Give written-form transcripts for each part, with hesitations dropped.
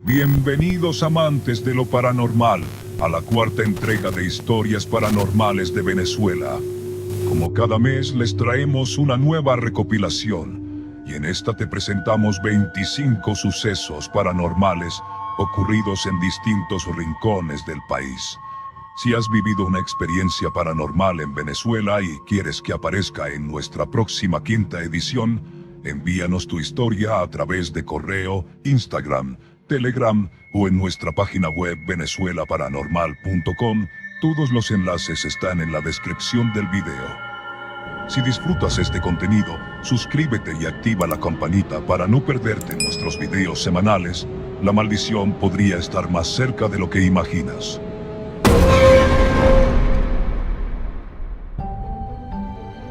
Bienvenidos amantes de lo paranormal a la cuarta entrega de Historias Paranormales de Venezuela. Como cada mes les traemos una nueva recopilación y en esta te presentamos 25 sucesos paranormales ocurridos en distintos rincones del país. Si has vivido una experiencia paranormal en Venezuela y quieres que aparezca en nuestra próxima quinta edición, envíanos tu historia a través de correo, Instagram, Telegram o en nuestra página web venezuelaparanormal.com. Todos los enlaces están en la descripción del video. Si disfrutas este contenido, suscríbete y activa la campanita para no perderte nuestros videos semanales. La maldición podría estar más cerca de lo que imaginas.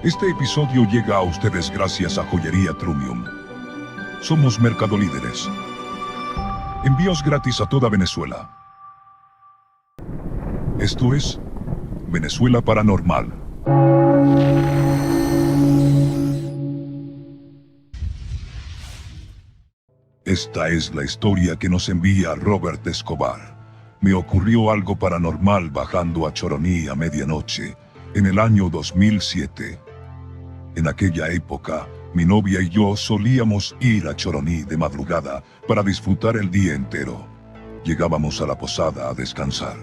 Este episodio llega a ustedes gracias a Joyería Trumium. Somos mercadolíderes. Envíos gratis a toda Venezuela. Esto es Venezuela Paranormal. Esta es la historia que nos envía Robert Escobar. Me ocurrió algo paranormal bajando a Choroní a medianoche, en el año 2007. En aquella época, mi novia y yo solíamos ir a Choroní de madrugada para disfrutar el día entero. Llegábamos a la posada a descansar.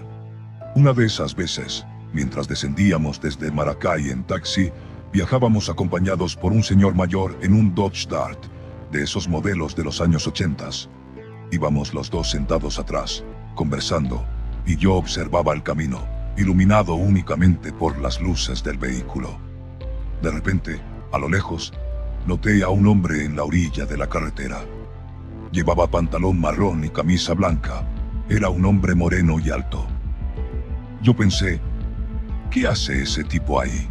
Una de esas veces, mientras descendíamos desde Maracay en taxi, viajábamos acompañados por un señor mayor en un Dodge Dart, de esos modelos de los años 80. Íbamos los dos sentados atrás, conversando, y yo observaba el camino, iluminado únicamente por las luces del vehículo. De repente, a lo lejos, noté a un hombre en la orilla de la carretera. Llevaba pantalón marrón y camisa blanca. Era un hombre moreno y alto. Yo pensé, ¿qué hace ese tipo ahí?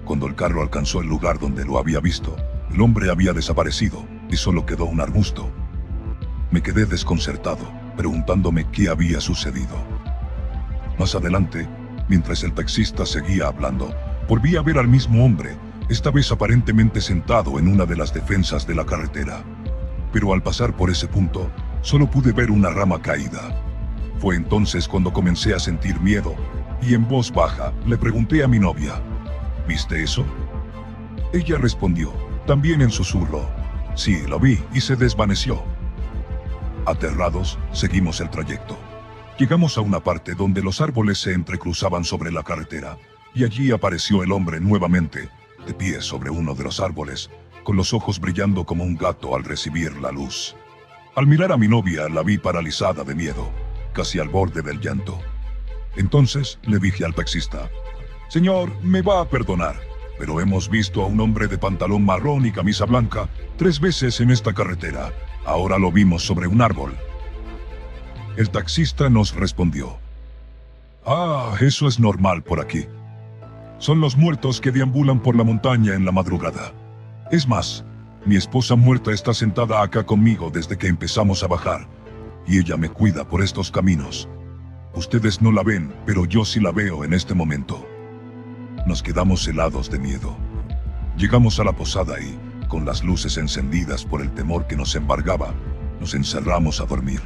Cuando el carro alcanzó el lugar donde lo había visto, el hombre había desaparecido y solo quedó un arbusto. Me quedé desconcertado, preguntándome qué había sucedido. Más adelante, mientras el taxista seguía hablando, volví a ver al mismo hombre, esta vez aparentemente sentado en una de las defensas de la carretera. Pero al pasar por ese punto, solo pude ver una rama caída. Fue entonces cuando comencé a sentir miedo, y en voz baja le pregunté a mi novia, ¿viste eso? Ella respondió, también en susurro, sí, lo vi, y se desvaneció. Aterrados, seguimos el trayecto. Llegamos a una parte donde los árboles se entrecruzaban sobre la carretera, y allí apareció el hombre nuevamente, de pie sobre uno de los árboles, con los ojos brillando como un gato al recibir la luz. Al mirar a mi novia la vi paralizada de miedo, casi al borde del llanto. Entonces le dije al taxista, «Señor, me va a perdonar, pero hemos visto a un hombre de pantalón marrón y camisa blanca 3 veces en esta carretera. Ahora lo vimos sobre un árbol». El taxista nos respondió, «Ah, eso es normal por aquí. Son los muertos que deambulan por la montaña en la madrugada. Es más, mi esposa muerta está sentada acá conmigo desde que empezamos a bajar, y ella me cuida por estos caminos. Ustedes no la ven, pero yo sí la veo en este momento». Nos quedamos helados de miedo. Llegamos a la posada y, con las luces encendidas por el temor que nos embargaba, nos encerramos a dormir.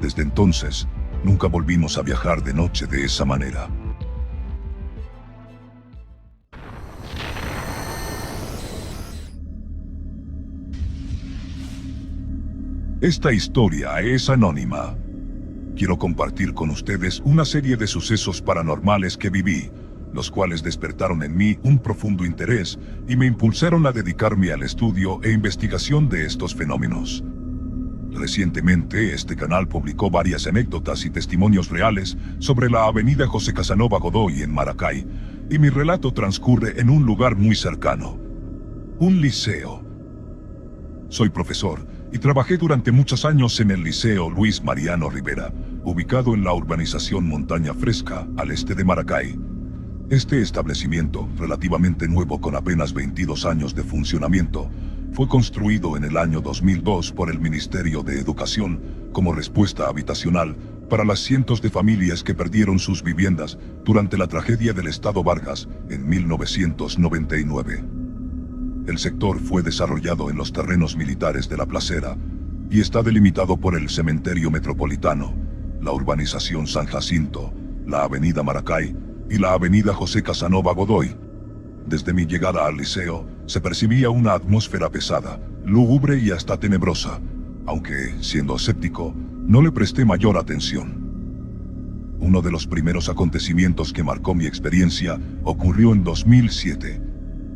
Desde entonces, nunca volvimos a viajar de noche de esa manera. Esta historia es anónima. Quiero compartir con ustedes una serie de sucesos paranormales que viví, los cuales despertaron en mí un profundo interés y me impulsaron a dedicarme al estudio e investigación de estos fenómenos. Recientemente, este canal publicó varias anécdotas y testimonios reales sobre la avenida José Casanova Godoy en Maracay, y mi relato transcurre en un lugar muy cercano, un liceo. Soy profesor y trabajé durante muchos años en el Liceo Luis Mariano Rivera, ubicado en la urbanización Montaña Fresca, al este de Maracay. Este establecimiento, relativamente nuevo con apenas 22 años de funcionamiento, fue construido en el año 2002 por el Ministerio de Educación como respuesta habitacional para las cientos de familias que perdieron sus viviendas durante la tragedia del Estado Vargas en 1999. El sector fue desarrollado en los terrenos militares de La Placera, y está delimitado por el Cementerio Metropolitano, la Urbanización San Jacinto, la Avenida Maracay y la Avenida José Casanova Godoy. Desde mi llegada al liceo, se percibía una atmósfera pesada, lúgubre y hasta tenebrosa, aunque, siendo escéptico, no le presté mayor atención. Uno de los primeros acontecimientos que marcó mi experiencia ocurrió en 2007.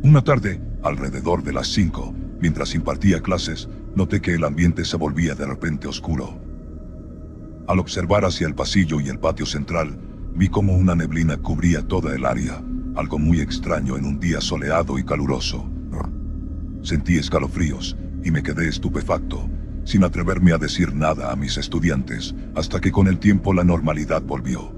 Una tarde, alrededor de las 5, mientras impartía clases, noté que el ambiente se volvía de repente oscuro. Al observar hacia el pasillo y el patio central, vi como una neblina cubría toda el área, algo muy extraño en un día soleado y caluroso. Sentí escalofríos y me quedé estupefacto, sin atreverme a decir nada a mis estudiantes, hasta que con el tiempo la normalidad volvió.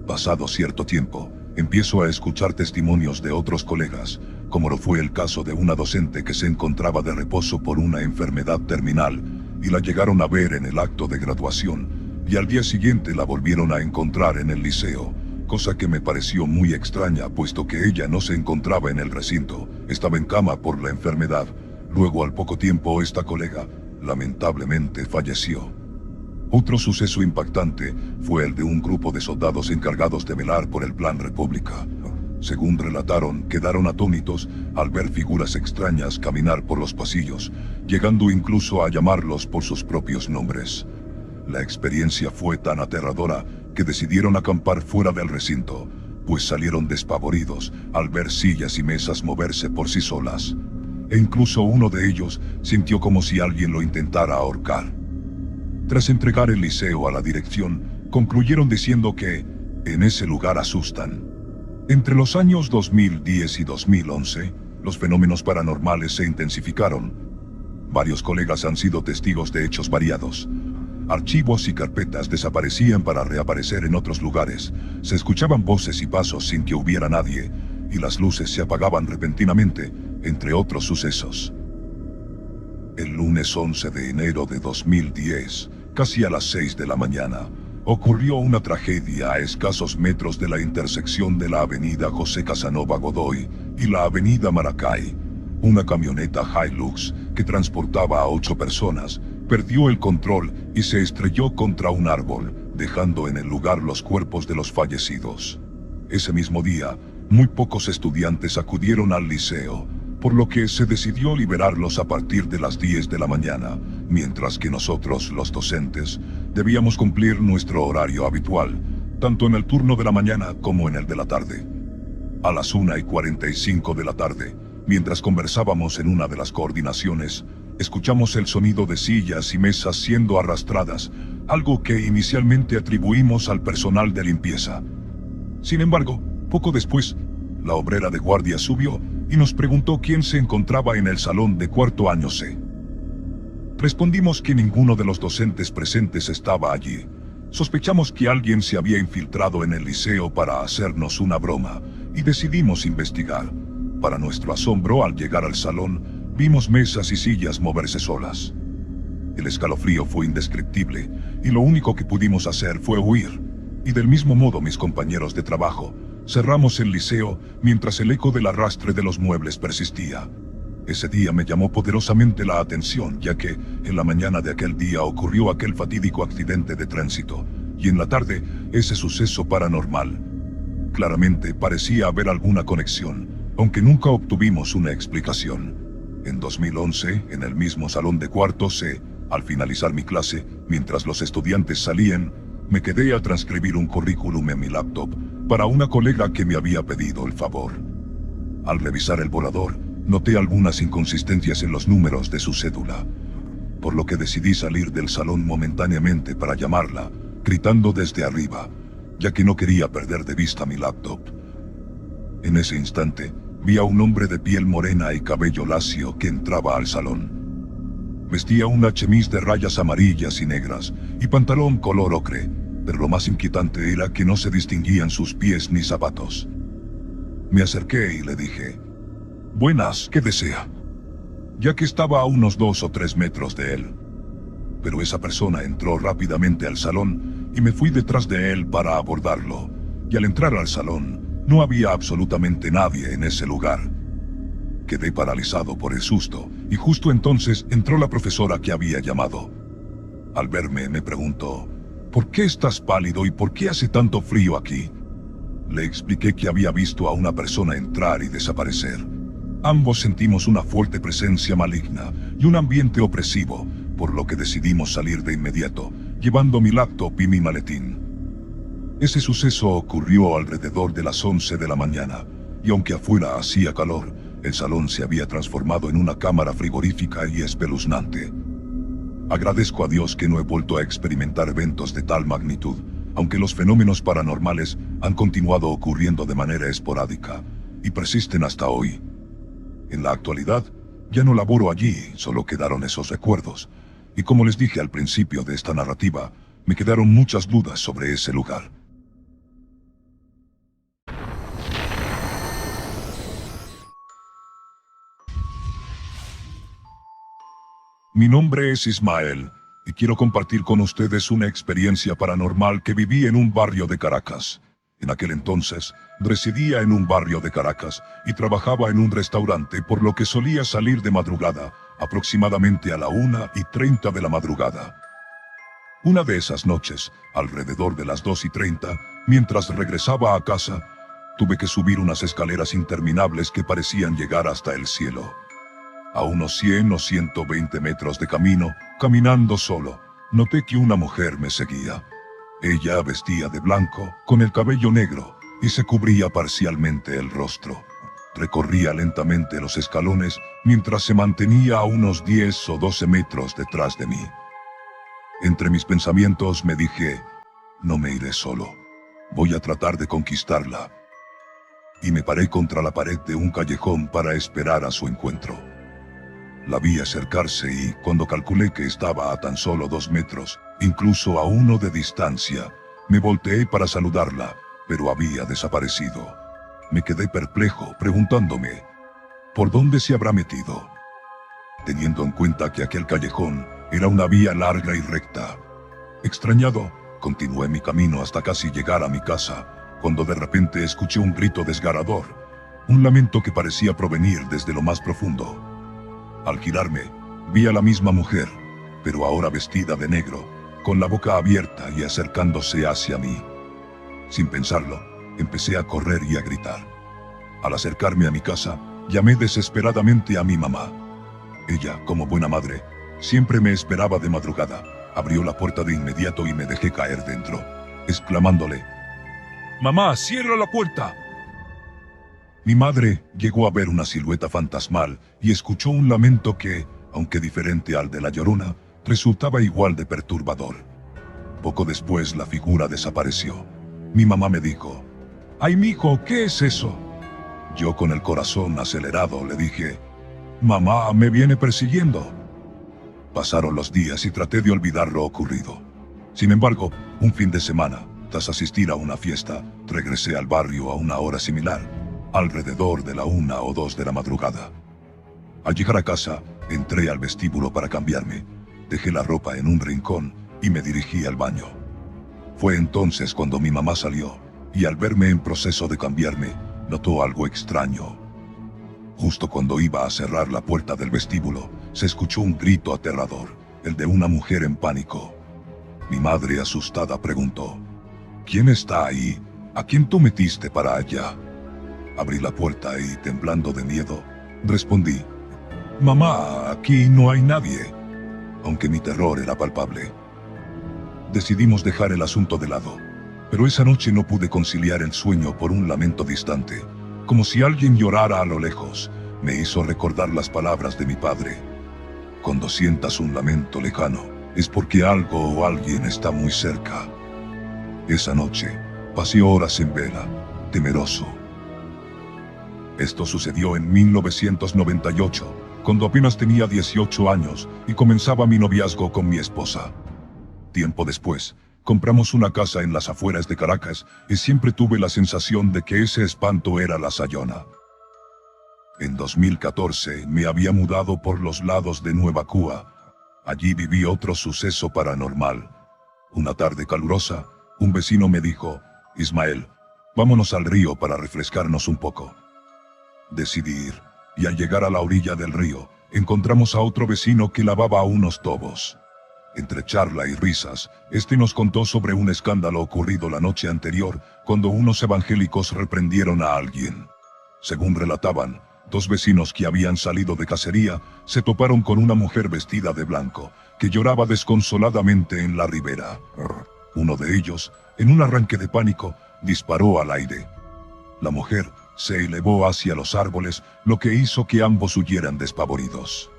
Pasado cierto tiempo, empiezo a escuchar testimonios de otros colegas, como lo fue el caso de una docente que se encontraba de reposo por una enfermedad terminal, y la llegaron a ver en el acto de graduación, y al día siguiente la volvieron a encontrar en el liceo, cosa que me pareció muy extraña puesto que ella no se encontraba en el recinto, estaba en cama por la enfermedad. Luego, al poco tiempo, esta colega, lamentablemente, falleció. Otro suceso impactante fue el de un grupo de soldados encargados de velar por el Plan República. Según relataron, quedaron atónitos al ver figuras extrañas caminar por los pasillos, llegando incluso a llamarlos por sus propios nombres. La experiencia fue tan aterradora que decidieron acampar fuera del recinto, pues salieron despavoridos al ver sillas y mesas moverse por sí solas. E incluso uno de ellos sintió como si alguien lo intentara ahorcar. Tras entregar el liceo a la dirección, concluyeron diciendo que en ese lugar asustan. Entre los años 2010 y 2011, los fenómenos paranormales se intensificaron. Varios colegas han sido testigos de hechos variados. Archivos y carpetas desaparecían para reaparecer en otros lugares, se escuchaban voces y pasos sin que hubiera nadie, y las luces se apagaban repentinamente, entre otros sucesos. El lunes 11 de enero de 2010, casi a las 6 de la mañana, ocurrió una tragedia a escasos metros de la intersección de la Avenida José Casanova Godoy y la Avenida Maracay. Una camioneta Hilux que transportaba a 8 personas perdió el control y se estrelló contra un árbol, dejando en el lugar los cuerpos de los fallecidos. Ese mismo día, muy pocos estudiantes acudieron al liceo, por lo que se decidió liberarlos a partir de las 10 de la mañana, mientras que nosotros, los docentes, debíamos cumplir nuestro horario habitual, tanto en el turno de la mañana como en el de la tarde. A las 1:45 de la tarde, mientras conversábamos en una de las coordinaciones, escuchamos el sonido de sillas y mesas siendo arrastradas, algo que inicialmente atribuimos al personal de limpieza. Sin embargo, poco después, la obrera de guardia subió y nos preguntó quién se encontraba en el salón de cuarto año C. Respondimos que ninguno de los docentes presentes estaba allí. Sospechamos que alguien se había infiltrado en el liceo para hacernos una broma, y decidimos investigar. Para nuestro asombro, al llegar al salón, vimos mesas y sillas moverse solas. El escalofrío fue indescriptible, y lo único que pudimos hacer fue huir. Y del mismo modo mis compañeros de trabajo, cerramos el liceo mientras el eco del arrastre de los muebles persistía. Ese día me llamó poderosamente la atención, ya que en la mañana de aquel día ocurrió aquel fatídico accidente de tránsito, y en la tarde ese suceso paranormal. Claramente parecía haber alguna conexión, aunque nunca obtuvimos una explicación. En 2011, en el mismo salón de cuarto C, al finalizar mi clase, mientras los estudiantes salían, me quedé a transcribir un currículum en mi laptop para una colega que me había pedido el favor. Al revisar el borrador, noté algunas inconsistencias en los números de su cédula, por lo que decidí salir del salón momentáneamente para llamarla, gritando desde arriba, ya que no quería perder de vista mi laptop. En ese instante, vi a un hombre de piel morena y cabello lacio que entraba al salón. Vestía una chemise de rayas amarillas y negras y pantalón color ocre, pero lo más inquietante era que no se distinguían sus pies ni zapatos. Me acerqué y le dije: «Buenas, ¿qué desea?», ya que estaba a unos 2 o 3 metros de él. Pero esa persona entró rápidamente al salón y me fui detrás de él para abordarlo, y al entrar al salón, no había absolutamente nadie en ese lugar. Quedé paralizado por el susto, y justo entonces entró la profesora que había llamado. Al verme me preguntó, ¿por qué estás pálido y por qué hace tanto frío aquí? Le expliqué que había visto a una persona entrar y desaparecer. Ambos sentimos una fuerte presencia maligna y un ambiente opresivo, por lo que decidimos salir de inmediato, llevando mi laptop y mi maletín. Ese suceso ocurrió alrededor de las 11 de la mañana, y aunque afuera hacía calor, el salón se había transformado en una cámara frigorífica y espeluznante. Agradezco a Dios que no he vuelto a experimentar eventos de tal magnitud, aunque los fenómenos paranormales han continuado ocurriendo de manera esporádica, y persisten hasta hoy. En la actualidad, ya no laboro allí, solo quedaron esos recuerdos, y como les dije al principio de esta narrativa, me quedaron muchas dudas sobre ese lugar. Mi nombre es Ismael, y quiero compartir con ustedes una experiencia paranormal que viví en un barrio de Caracas. En aquel entonces, residía en un barrio de Caracas y trabajaba en un restaurante, por lo que solía salir de madrugada, aproximadamente a la 1:30 de la madrugada. Una de esas noches, alrededor de las 2:30, mientras regresaba a casa, tuve que subir unas escaleras interminables que parecían llegar hasta el cielo. A unos 100 o 120 metros de camino, caminando solo, noté que una mujer me seguía. Ella vestía de blanco, con el cabello negro, y se cubría parcialmente el rostro. Recorría lentamente los escalones, mientras se mantenía a unos 10 o 12 metros detrás de mí. Entre mis pensamientos me dije, no me iré solo, voy a tratar de conquistarla. Y me paré contra la pared de un callejón para esperar a su encuentro. La vi acercarse y, cuando calculé que estaba a tan solo 2 metros, incluso a 1 de distancia, me volteé para saludarla, pero había desaparecido. Me quedé perplejo, preguntándome, ¿por dónde se habrá metido? Teniendo en cuenta que aquel callejón era una vía larga y recta. Extrañado, continué mi camino hasta casi llegar a mi casa, cuando de repente escuché un grito desgarrador, un lamento que parecía provenir desde lo más profundo. Al girarme, vi a la misma mujer, pero ahora vestida de negro, con la boca abierta y acercándose hacia mí. Sin pensarlo, empecé a correr y a gritar. Al acercarme a mi casa, llamé desesperadamente a mi mamá. Ella, como buena madre, siempre me esperaba de madrugada. Abrió la puerta de inmediato y me dejé caer dentro, exclamándole, «¡Mamá, cierra la puerta!». Mi madre llegó a ver una silueta fantasmal y escuchó un lamento que, aunque diferente al de la Llorona, resultaba igual de perturbador. Poco después la figura desapareció. Mi mamá me dijo, «¡Ay, mijo, ¿qué es eso?». Yo, con el corazón acelerado, le dije, «Mamá, me viene persiguiendo». Pasaron los días y traté de olvidar lo ocurrido. Sin embargo, un fin de semana, tras asistir a una fiesta, regresé al barrio a una hora similar, alrededor de la 1 o 2 de la madrugada. Al llegar a casa, entré al vestíbulo para cambiarme, dejé la ropa en un rincón y me dirigí al baño. Fue entonces cuando mi mamá salió, y al verme en proceso de cambiarme, notó algo extraño. Justo cuando iba a cerrar la puerta del vestíbulo, se escuchó un grito aterrador, el de una mujer en pánico. Mi madre, asustada, preguntó, «¿Quién está ahí? ¿A quién tú metiste para allá?». Abrí la puerta y, temblando de miedo, respondí, «Mamá, aquí no hay nadie», aunque mi terror era palpable. Decidimos dejar el asunto de lado, pero esa noche no pude conciliar el sueño por un lamento distante, como si alguien llorara a lo lejos. Me hizo recordar las palabras de mi padre. Cuando sientas un lamento lejano, es porque algo o alguien está muy cerca. Esa noche, pasé horas en vela, temeroso. Esto sucedió en 1998, cuando apenas tenía 18 años y comenzaba mi noviazgo con mi esposa. Tiempo después, compramos una casa en las afueras de Caracas y siempre tuve la sensación de que ese espanto era la Sayona. En 2014 me había mudado por los lados de Nueva Cuba. Allí viví otro suceso paranormal. Una tarde calurosa, un vecino me dijo, «Ismael, vámonos al río para refrescarnos un poco». Decidí ir, y al llegar a la orilla del río, encontramos a otro vecino que lavaba a unos tobos. Entre charla y risas, este nos contó sobre un escándalo ocurrido la noche anterior, cuando unos evangélicos reprendieron a alguien. Según relataban, dos vecinos que habían salido de cacería se toparon con una mujer vestida de blanco, que lloraba desconsoladamente en la ribera. Uno de ellos, en un arranque de pánico, disparó al aire. La mujer se elevó hacia los árboles, lo que hizo que ambos huyeran despavoridos.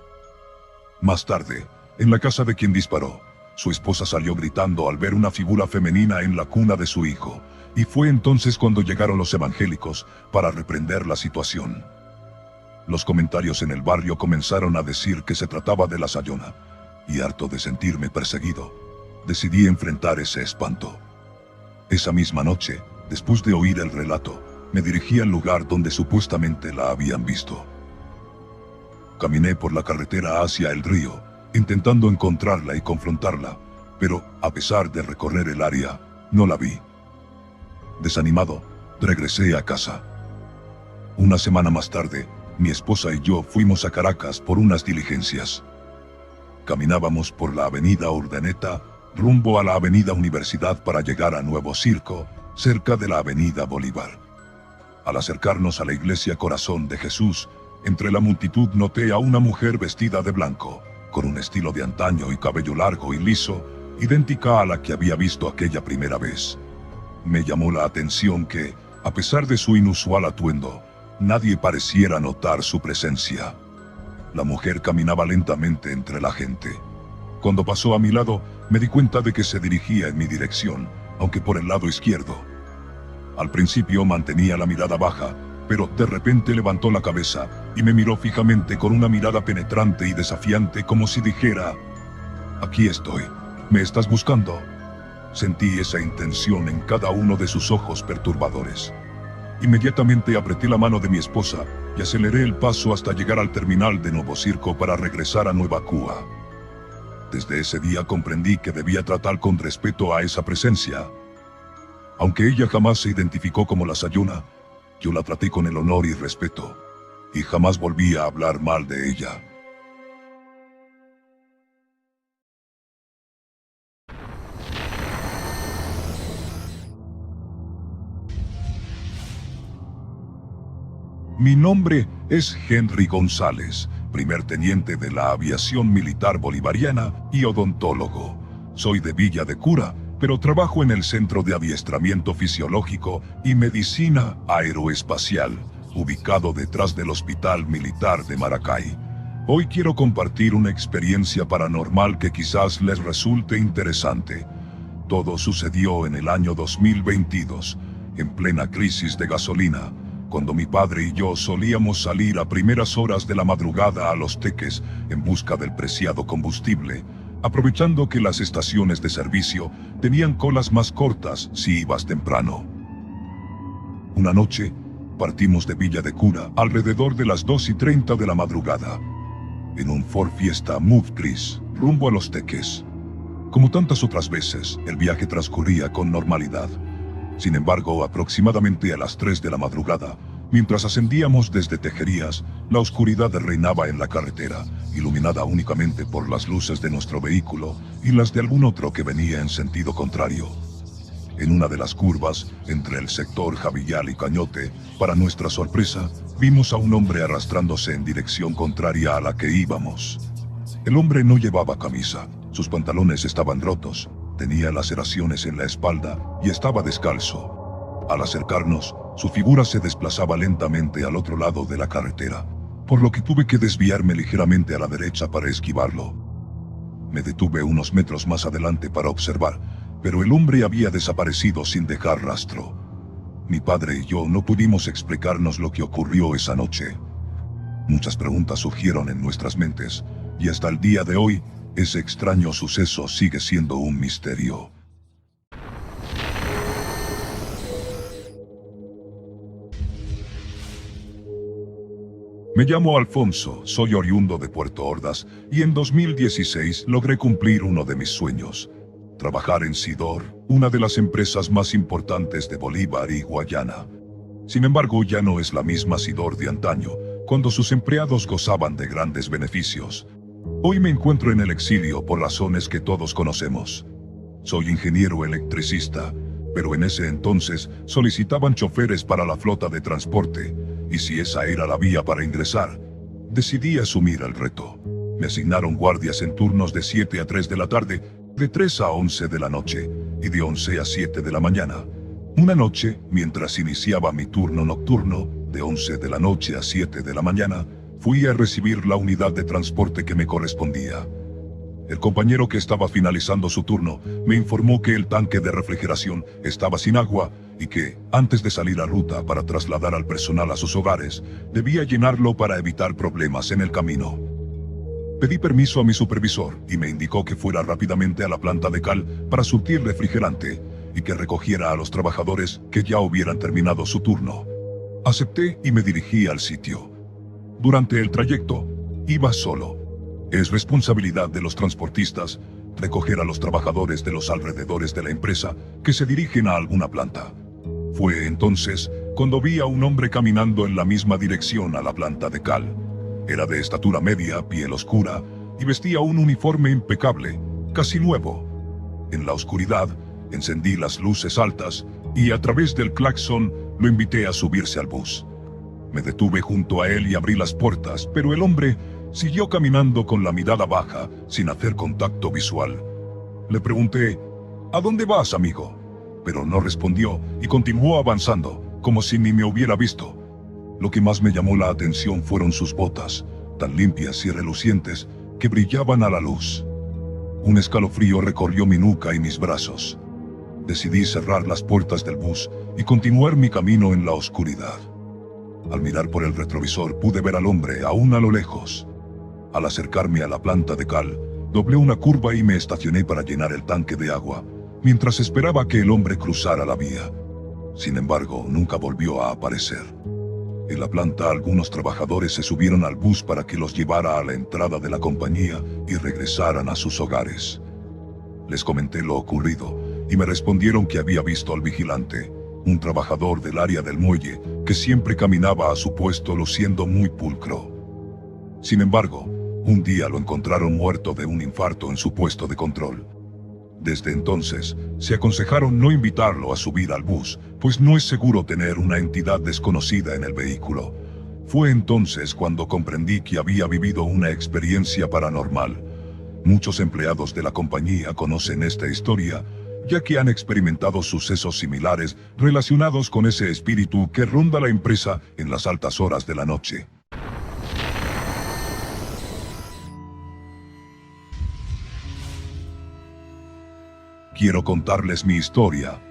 Más tarde, en la casa de quien disparó, su esposa salió gritando al ver una figura femenina en la cuna de su hijo, y fue entonces cuando llegaron los evangélicos para reprender la situación. Los comentarios en el barrio comenzaron a decir que se trataba de la Sayona, y harto de sentirme perseguido, decidí enfrentar ese espanto. Esa misma noche, después de oír el relato, me dirigí al lugar donde supuestamente la habían visto. Caminé por la carretera hacia el río, intentando encontrarla y confrontarla, pero, a pesar de recorrer el área, no la vi. Desanimado, regresé a casa. Una semana más tarde, mi esposa y yo fuimos a Caracas por unas diligencias. Caminábamos por la avenida Urdaneta, rumbo a la avenida Universidad para llegar a Nuevo Circo, cerca de la avenida Bolívar. Al acercarnos a la iglesia Corazón de Jesús, entre la multitud noté a una mujer vestida de blanco, con un estilo de antaño y cabello largo y liso, idéntica a la que había visto aquella primera vez. Me llamó la atención que, a pesar de su inusual atuendo, nadie pareciera notar su presencia. La mujer caminaba lentamente entre la gente. Cuando pasó a mi lado, me di cuenta de que se dirigía en mi dirección, aunque por el lado izquierdo. Al principio mantenía la mirada baja, pero de repente levantó la cabeza y me miró fijamente con una mirada penetrante y desafiante, como si dijera: «Aquí estoy, ¿me estás buscando?». Sentí esa intención en cada uno de sus ojos perturbadores. Inmediatamente apreté la mano de mi esposa y aceleré el paso hasta llegar al terminal de Nuevo Circo para regresar a Nueva Cuba. Desde ese día comprendí que debía tratar con respeto a esa presencia. Aunque ella jamás se identificó como la Sayona, yo la traté con el honor y respeto, y jamás volví a hablar mal de ella. Mi nombre es Henry González, primer teniente de la aviación militar bolivariana y odontólogo. Soy de Villa de Cura, pero trabajo en el Centro de Adiestramiento Fisiológico y Medicina Aeroespacial, ubicado detrás del Hospital Militar de Maracay. Hoy quiero compartir una experiencia paranormal que quizás les resulte interesante. Todo sucedió en el año 2022, en plena crisis de gasolina, cuando mi padre y yo solíamos salir a primeras horas de la madrugada a Los Teques en busca del preciado combustible, aprovechando que las estaciones de servicio tenían colas más cortas si ibas temprano. Una noche, partimos de Villa de Cura alrededor de las 2:30 de la madrugada, en un Ford Fiesta Move gris, rumbo a Los Teques. Como tantas otras veces, el viaje transcurría con normalidad. Sin embargo, aproximadamente a las 3 de la madrugada, mientras ascendíamos desde Tejerías, la oscuridad reinaba en la carretera, iluminada únicamente por las luces de nuestro vehículo y las de algún otro que venía en sentido contrario. En una de las curvas, entre el sector Javillal y Cañote, para nuestra sorpresa, vimos a un hombre arrastrándose en dirección contraria a la que íbamos. El hombre no llevaba camisa, sus pantalones estaban rotos, tenía laceraciones en la espalda y estaba descalzo. Al acercarnos, su figura se desplazaba lentamente al otro lado de la carretera, por lo que tuve que desviarme ligeramente a la derecha para esquivarlo. Me detuve unos metros más adelante para observar, pero el hombre había desaparecido sin dejar rastro. Mi padre y yo no pudimos explicarnos lo que ocurrió esa noche. Muchas preguntas surgieron en nuestras mentes, y hasta el día de hoy, ese extraño suceso sigue siendo un misterio. Me llamo Alfonso, soy oriundo de Puerto Ordaz, y en 2016 logré cumplir uno de mis sueños: trabajar en Sidor, una de las empresas más importantes de Bolívar y Guayana. Sin embargo, ya no es la misma Sidor de antaño, cuando sus empleados gozaban de grandes beneficios. Hoy me encuentro en el exilio por razones que todos conocemos. Soy ingeniero electricista, pero en ese entonces solicitaban choferes para la flota de transporte, y si esa era la vía para ingresar, decidí asumir el reto. Me asignaron guardias en turnos de 7 a 3 de la tarde, de 3 a 11 de la noche, y de 11 a 7 de la mañana. Una noche, mientras iniciaba mi turno nocturno, de 11 de la noche a 7 de la mañana, fui a recibir la unidad de transporte que me correspondía. El compañero que estaba finalizando su turno me informó que el tanque de refrigeración estaba sin agua y que, antes de salir a ruta para trasladar al personal a sus hogares, debía llenarlo para evitar problemas en el camino. Pedí permiso a mi supervisor y me indicó que fuera rápidamente a la planta de cal para surtir refrigerante y que recogiera a los trabajadores que ya hubieran terminado su turno. Acepté y me dirigí al sitio. Durante el trayecto, iba solo. Es responsabilidad de los transportistas recoger a los trabajadores de los alrededores de la empresa que se dirigen a alguna planta. Fue entonces cuando vi a un hombre caminando en la misma dirección a la planta de cal. Era de estatura media, piel oscura, y vestía un uniforme impecable, casi nuevo. En la oscuridad, encendí las luces altas y a través del claxon lo invité a subirse al bus. Me detuve junto a él y abrí las puertas, pero el hombre siguió caminando con la mirada baja, sin hacer contacto visual. Le pregunté, ¿a dónde vas, amigo? Pero no respondió y continuó avanzando, como si ni me hubiera visto. Lo que más me llamó la atención fueron sus botas, tan limpias y relucientes que brillaban a la luz. Un escalofrío recorrió mi nuca y mis brazos. Decidí cerrar las puertas del bus y continuar mi camino en la oscuridad. Al mirar por el retrovisor pude ver al hombre aún a lo lejos. Al acercarme a la planta de cal, doblé una curva y me estacioné para llenar el tanque de agua, mientras esperaba que el hombre cruzara la vía. Sin embargo, nunca volvió a aparecer. En la planta algunos trabajadores se subieron al bus para que los llevara a la entrada de la compañía y regresaran a sus hogares. Les comenté lo ocurrido y me respondieron que había visto al vigilante, un trabajador del área del muelle que siempre caminaba a su puesto luciendo muy pulcro. Sin embargo, un día lo encontraron muerto de un infarto en su puesto de control. Desde entonces, se aconsejaron no invitarlo a subir al bus, pues no es seguro tener una entidad desconocida en el vehículo. Fue entonces cuando comprendí que había vivido una experiencia paranormal. Muchos empleados de la compañía conocen esta historia, ya que han experimentado sucesos similares relacionados con ese espíritu que ronda la empresa en las altas horas de la noche. Quiero contarles mi historia.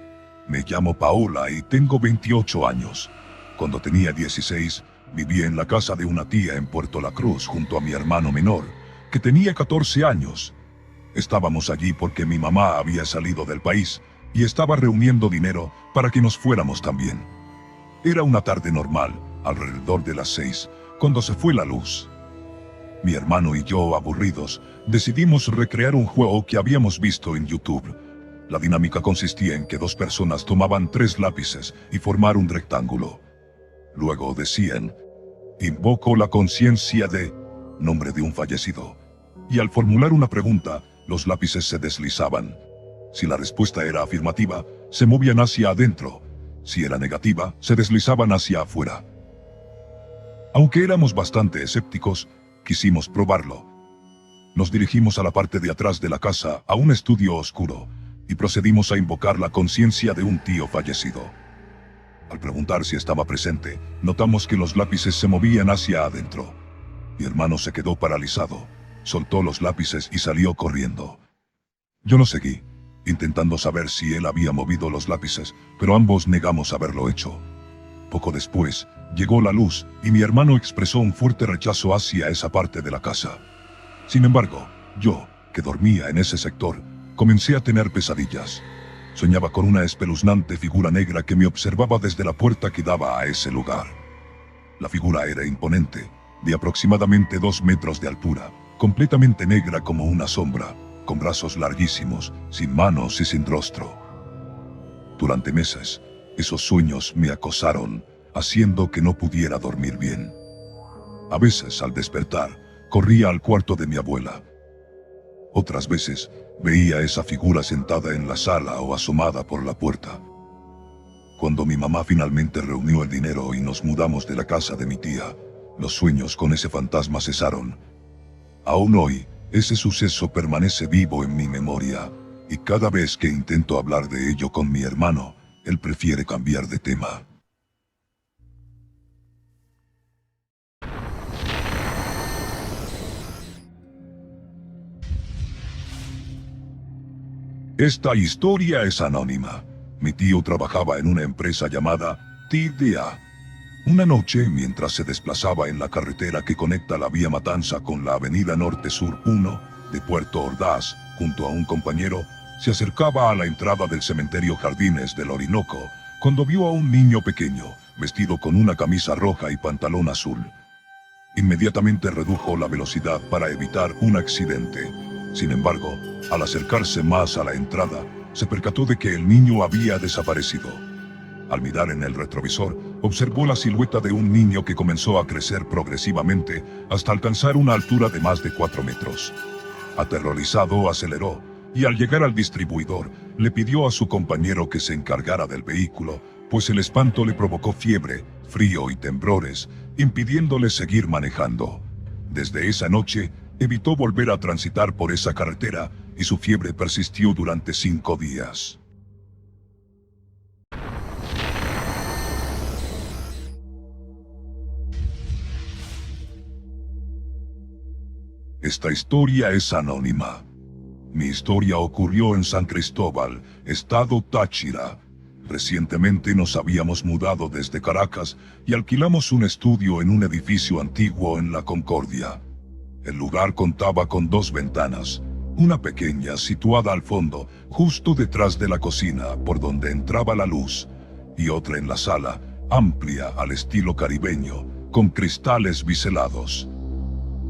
Me llamo Paola y tengo 28 años. Cuando tenía 16, vivía en la casa de una tía en Puerto La Cruz junto a mi hermano menor, que tenía 14 años. Estábamos allí porque mi mamá había salido del país y estaba reuniendo dinero para que nos fuéramos también. Era una tarde normal, alrededor de las 6, cuando se fue la luz. Mi hermano y yo, aburridos, decidimos recrear un juego que habíamos visto en YouTube. La dinámica consistía en que dos personas tomaban 3 lápices y formar un rectángulo. Luego decían, invoco la conciencia de, nombre de un fallecido. Y al formular una pregunta, los lápices se deslizaban. Si la respuesta era afirmativa, se movían hacia adentro. Si era negativa, se deslizaban hacia afuera. Aunque éramos bastante escépticos, quisimos probarlo. Nos dirigimos a la parte de atrás de la casa, a un estudio oscuro, y procedimos a invocar la conciencia de un tío fallecido. Al preguntar si estaba presente, notamos que los lápices se movían hacia adentro. Mi hermano se quedó paralizado, soltó los lápices y salió corriendo. Yo lo seguí, intentando saber si él había movido los lápices, pero ambos negamos haberlo hecho. Poco después, llegó la luz y mi hermano expresó un fuerte rechazo hacia esa parte de la casa. Sin embargo, yo, que dormía en ese sector, comencé a tener pesadillas. Soñaba con una espeluznante figura negra que me observaba desde la puerta que daba a ese lugar. La figura era imponente, de aproximadamente 2 metros de altura, completamente negra como una sombra, con brazos larguísimos, sin manos y sin rostro. Durante meses, esos sueños me acosaron, haciendo que no pudiera dormir bien. A veces, al despertar, corría al cuarto de mi abuela. Otras veces, veía esa figura sentada en la sala o asomada por la puerta. Cuando mi mamá finalmente reunió el dinero y nos mudamos de la casa de mi tía, los sueños con ese fantasma cesaron. Aún hoy, ese suceso permanece vivo en mi memoria, y cada vez que intento hablar de ello con mi hermano, él prefiere cambiar de tema. Esta historia es anónima. Mi tío trabajaba en una empresa llamada TDA. Una noche, mientras se desplazaba en la carretera que conecta la vía Matanza con la avenida Norte Sur 1 de Puerto Ordaz, junto a un compañero, se acercaba a la entrada del cementerio Jardines del Orinoco, cuando vio a un niño pequeño, vestido con una camisa roja y pantalón azul. Inmediatamente redujo la velocidad para evitar un accidente. Sin embargo, al acercarse más a la entrada, se percató de que el niño había desaparecido. Al mirar en el retrovisor, observó la silueta de un niño que comenzó a crecer progresivamente hasta alcanzar una altura de más de 4 metros. Aterrorizado, aceleró y al llegar al distribuidor, le pidió a su compañero que se encargara del vehículo, pues el espanto le provocó fiebre, frío y temblores, impidiéndole seguir manejando. Desde esa noche, evitó volver a transitar por esa carretera y su fiebre persistió durante 5 días. Esta historia es anónima. Mi historia ocurrió en San Cristóbal, estado Táchira. Recientemente nos habíamos mudado desde Caracas y alquilamos un estudio en un edificio antiguo en La Concordia. El lugar contaba con 2 ventanas, una pequeña situada al fondo, justo detrás de la cocina por donde entraba la luz, y otra en la sala, amplia al estilo caribeño, con cristales biselados.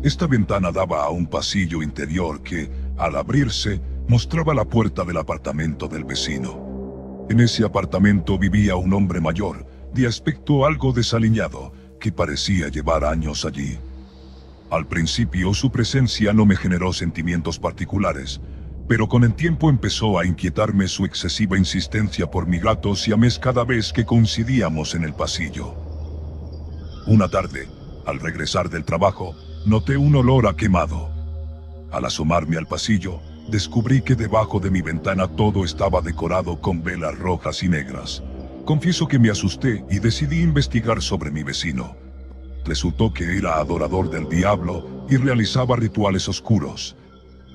Esta ventana daba a un pasillo interior que, al abrirse, mostraba la puerta del apartamento del vecino. En ese apartamento vivía un hombre mayor, de aspecto algo desaliñado, que parecía llevar años allí. Al principio su presencia no me generó sentimientos particulares, pero con el tiempo empezó a inquietarme su excesiva insistencia por mi gato siamés cada vez que coincidíamos en el pasillo. Una tarde, al regresar del trabajo, noté un olor a quemado. Al asomarme al pasillo, descubrí que debajo de mi ventana todo estaba decorado con velas rojas y negras. Confieso que me asusté y decidí investigar sobre mi vecino. Resultó que era adorador del diablo y realizaba rituales oscuros.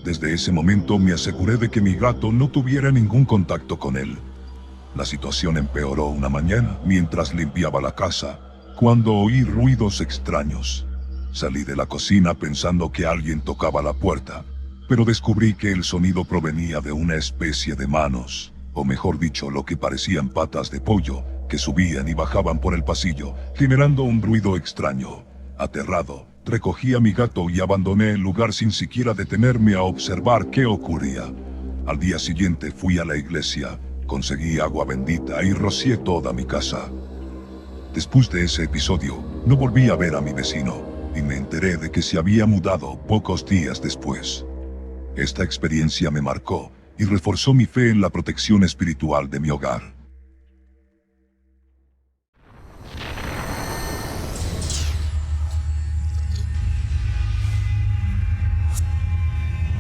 Desde ese momento me aseguré de que mi gato no tuviera ningún contacto con él. La situación empeoró una mañana mientras limpiaba la casa, cuando oí ruidos extraños. Salí de la cocina pensando que alguien tocaba la puerta, pero descubrí que el sonido provenía de una especie de manos, o mejor dicho, lo que parecían patas de pollo, que subían y bajaban por el pasillo, generando un ruido extraño. Aterrado, recogí a mi gato y abandoné el lugar sin siquiera detenerme a observar qué ocurría. Al día siguiente fui a la iglesia, conseguí agua bendita y rocié toda mi casa. Después de ese episodio, no volví a ver a mi vecino, y me enteré de que se había mudado pocos días después. Esta experiencia me marcó y reforzó mi fe en la protección espiritual de mi hogar.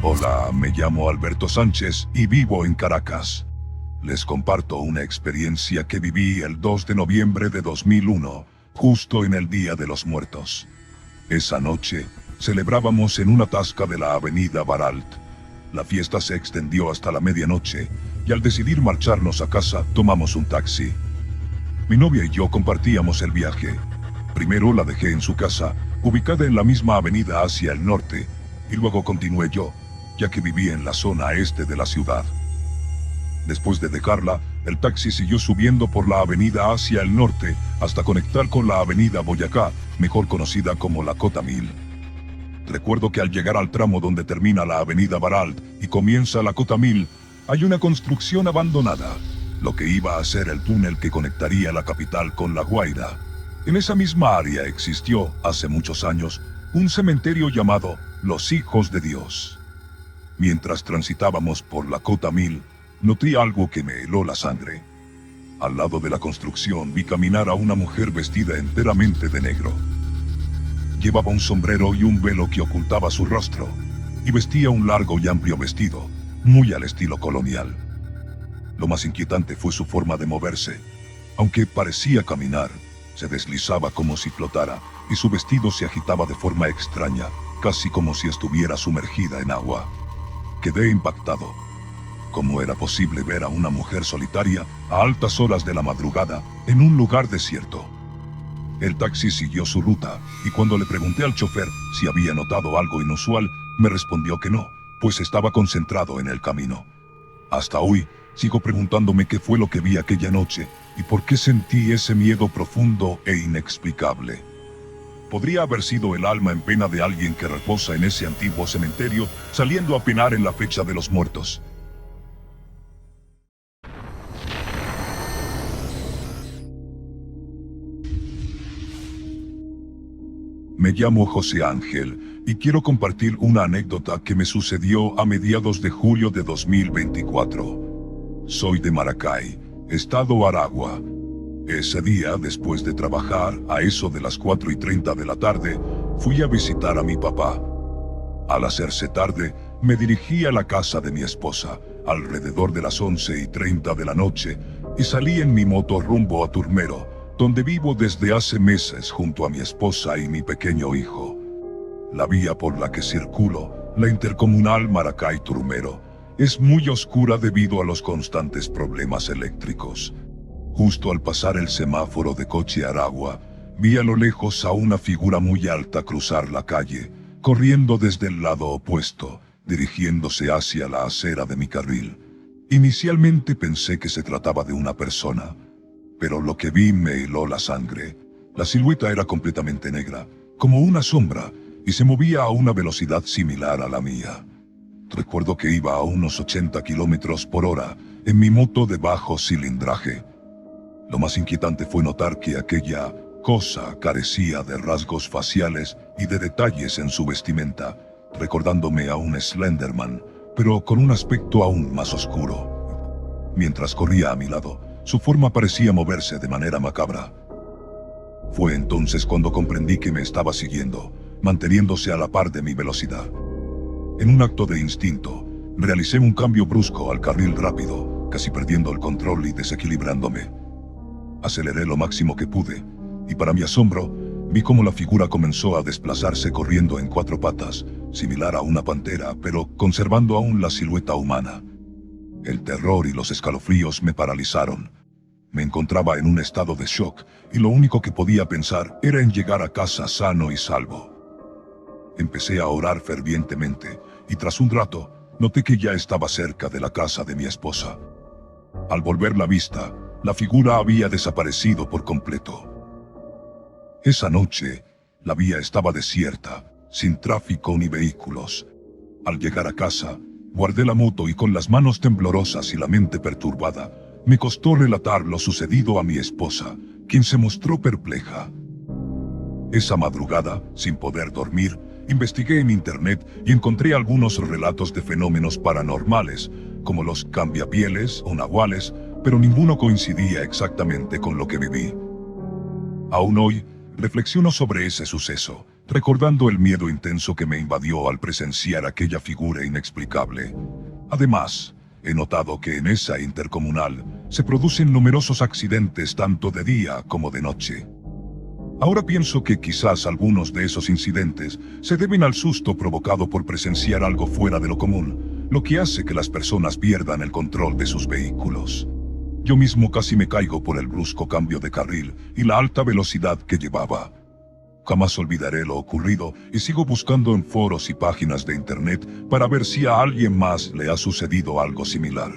Hola, me llamo Alberto Sánchez y vivo en Caracas. Les comparto una experiencia que viví el 2 de noviembre de 2001, justo en el Día de los Muertos. Esa noche, celebrábamos en una tasca de la avenida Baralt. La fiesta se extendió hasta la medianoche, y al decidir marcharnos a casa, tomamos un taxi. Mi novia y yo compartíamos el viaje. Primero la dejé en su casa, ubicada en la misma avenida hacia el norte, y luego continué yo, ya que vivía en la zona este de la ciudad. Después de dejarla, el taxi siguió subiendo por la avenida hacia el norte hasta conectar con la avenida Boyacá, mejor conocida como la Cota 1000. Recuerdo que al llegar al tramo donde termina la avenida Baralt y comienza la Cota 1000, hay una construcción abandonada, lo que iba a ser el túnel que conectaría la capital con La Guaira. En esa misma área existió, hace muchos años, un cementerio llamado Los Hijos de Dios. Mientras transitábamos por la Cota 1000, noté algo que me heló la sangre. Al lado de la construcción vi caminar a una mujer vestida enteramente de negro. Llevaba un sombrero y un velo que ocultaba su rostro, y vestía un largo y amplio vestido, muy al estilo colonial. Lo más inquietante fue su forma de moverse. Aunque parecía caminar, se deslizaba como si flotara, y su vestido se agitaba de forma extraña, casi como si estuviera sumergida en agua. Quedé impactado. ¿Cómo era posible ver a una mujer solitaria a altas horas de la madrugada en un lugar desierto? El taxi siguió su ruta, y cuando le pregunté al chofer si había notado algo inusual, me respondió que no, pues estaba concentrado en el camino. Hasta hoy, sigo preguntándome qué fue lo que vi aquella noche, y por qué sentí ese miedo profundo e inexplicable. Podría haber sido el alma en pena de alguien que reposa en ese antiguo cementerio, saliendo a penar en la fecha de los muertos. Me llamo José Ángel y quiero compartir una anécdota que me sucedió a mediados de julio de 2024. Soy de Maracay, estado Aragua. Ese día, después de trabajar, a eso de las 4:30 de la tarde, fui a visitar a mi papá. Al hacerse tarde, me dirigí a la casa de mi esposa, alrededor de las 11:30 de la noche, y salí en mi moto rumbo a Turmero, donde vivo desde hace meses junto a mi esposa y mi pequeño hijo. La vía por la que circulo, la intercomunal Maracay-Turmero, es muy oscura debido a los constantes problemas eléctricos. Justo al pasar el semáforo de Coche Aragua, vi a lo lejos a una figura muy alta cruzar la calle, corriendo desde el lado opuesto, dirigiéndose hacia la acera de mi carril. Inicialmente pensé que se trataba de una persona, pero lo que vi me heló la sangre. La silueta era completamente negra, como una sombra, y se movía a una velocidad similar a la mía. Recuerdo que iba a unos 80 kilómetros por hora, en mi moto de bajo cilindraje. Lo más inquietante fue notar que aquella cosa carecía de rasgos faciales y de detalles en su vestimenta, recordándome a un Slenderman, pero con un aspecto aún más oscuro. Mientras corría a mi lado, su forma parecía moverse de manera macabra. Fue entonces cuando comprendí que me estaba siguiendo, manteniéndose a la par de mi velocidad. En un acto de instinto, realicé un cambio brusco al carril rápido, casi perdiendo el control y desequilibrándome. Aceleré lo máximo que pude, y para mi asombro, vi cómo la figura comenzó a desplazarse corriendo en 4 patas, similar a una pantera, pero conservando aún la silueta humana. El terror y los escalofríos me paralizaron. Me encontraba en un estado de shock, y lo único que podía pensar era en llegar a casa sano y salvo. Empecé a orar fervientemente, y tras un rato, noté que ya estaba cerca de la casa de mi esposa. Al volver la vista, la figura había desaparecido por completo. Esa noche, la vía estaba desierta, sin tráfico ni vehículos. Al llegar a casa, guardé la moto y con las manos temblorosas y la mente perturbada, me costó relatar lo sucedido a mi esposa, quien se mostró perpleja. Esa madrugada, sin poder dormir, investigué en internet y encontré algunos relatos de fenómenos paranormales, como los cambiapieles o nahuales, pero ninguno coincidía exactamente con lo que viví. Aún hoy, reflexiono sobre ese suceso, recordando el miedo intenso que me invadió al presenciar aquella figura inexplicable. Además, he notado que en esa intercomunal se producen numerosos accidentes tanto de día como de noche. Ahora pienso que quizás algunos de esos incidentes se deben al susto provocado por presenciar algo fuera de lo común, lo que hace que las personas pierdan el control de sus vehículos. Yo mismo casi me caigo por el brusco cambio de carril y la alta velocidad que llevaba. Jamás olvidaré lo ocurrido y sigo buscando en foros y páginas de internet para ver si a alguien más le ha sucedido algo similar.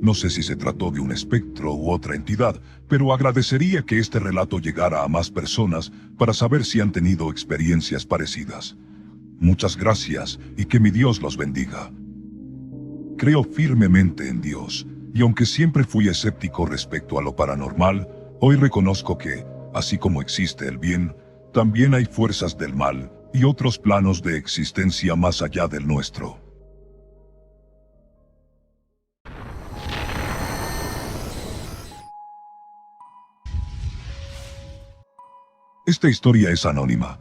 No sé si se trató de un espectro u otra entidad, pero agradecería que este relato llegara a más personas para saber si han tenido experiencias parecidas. Muchas gracias y que mi Dios los bendiga. Creo firmemente en Dios, y aunque siempre fui escéptico respecto a lo paranormal, hoy reconozco que, Así como existe el bien, también hay fuerzas del mal y otros planos de existencia más allá del nuestro. Esta historia es anónima.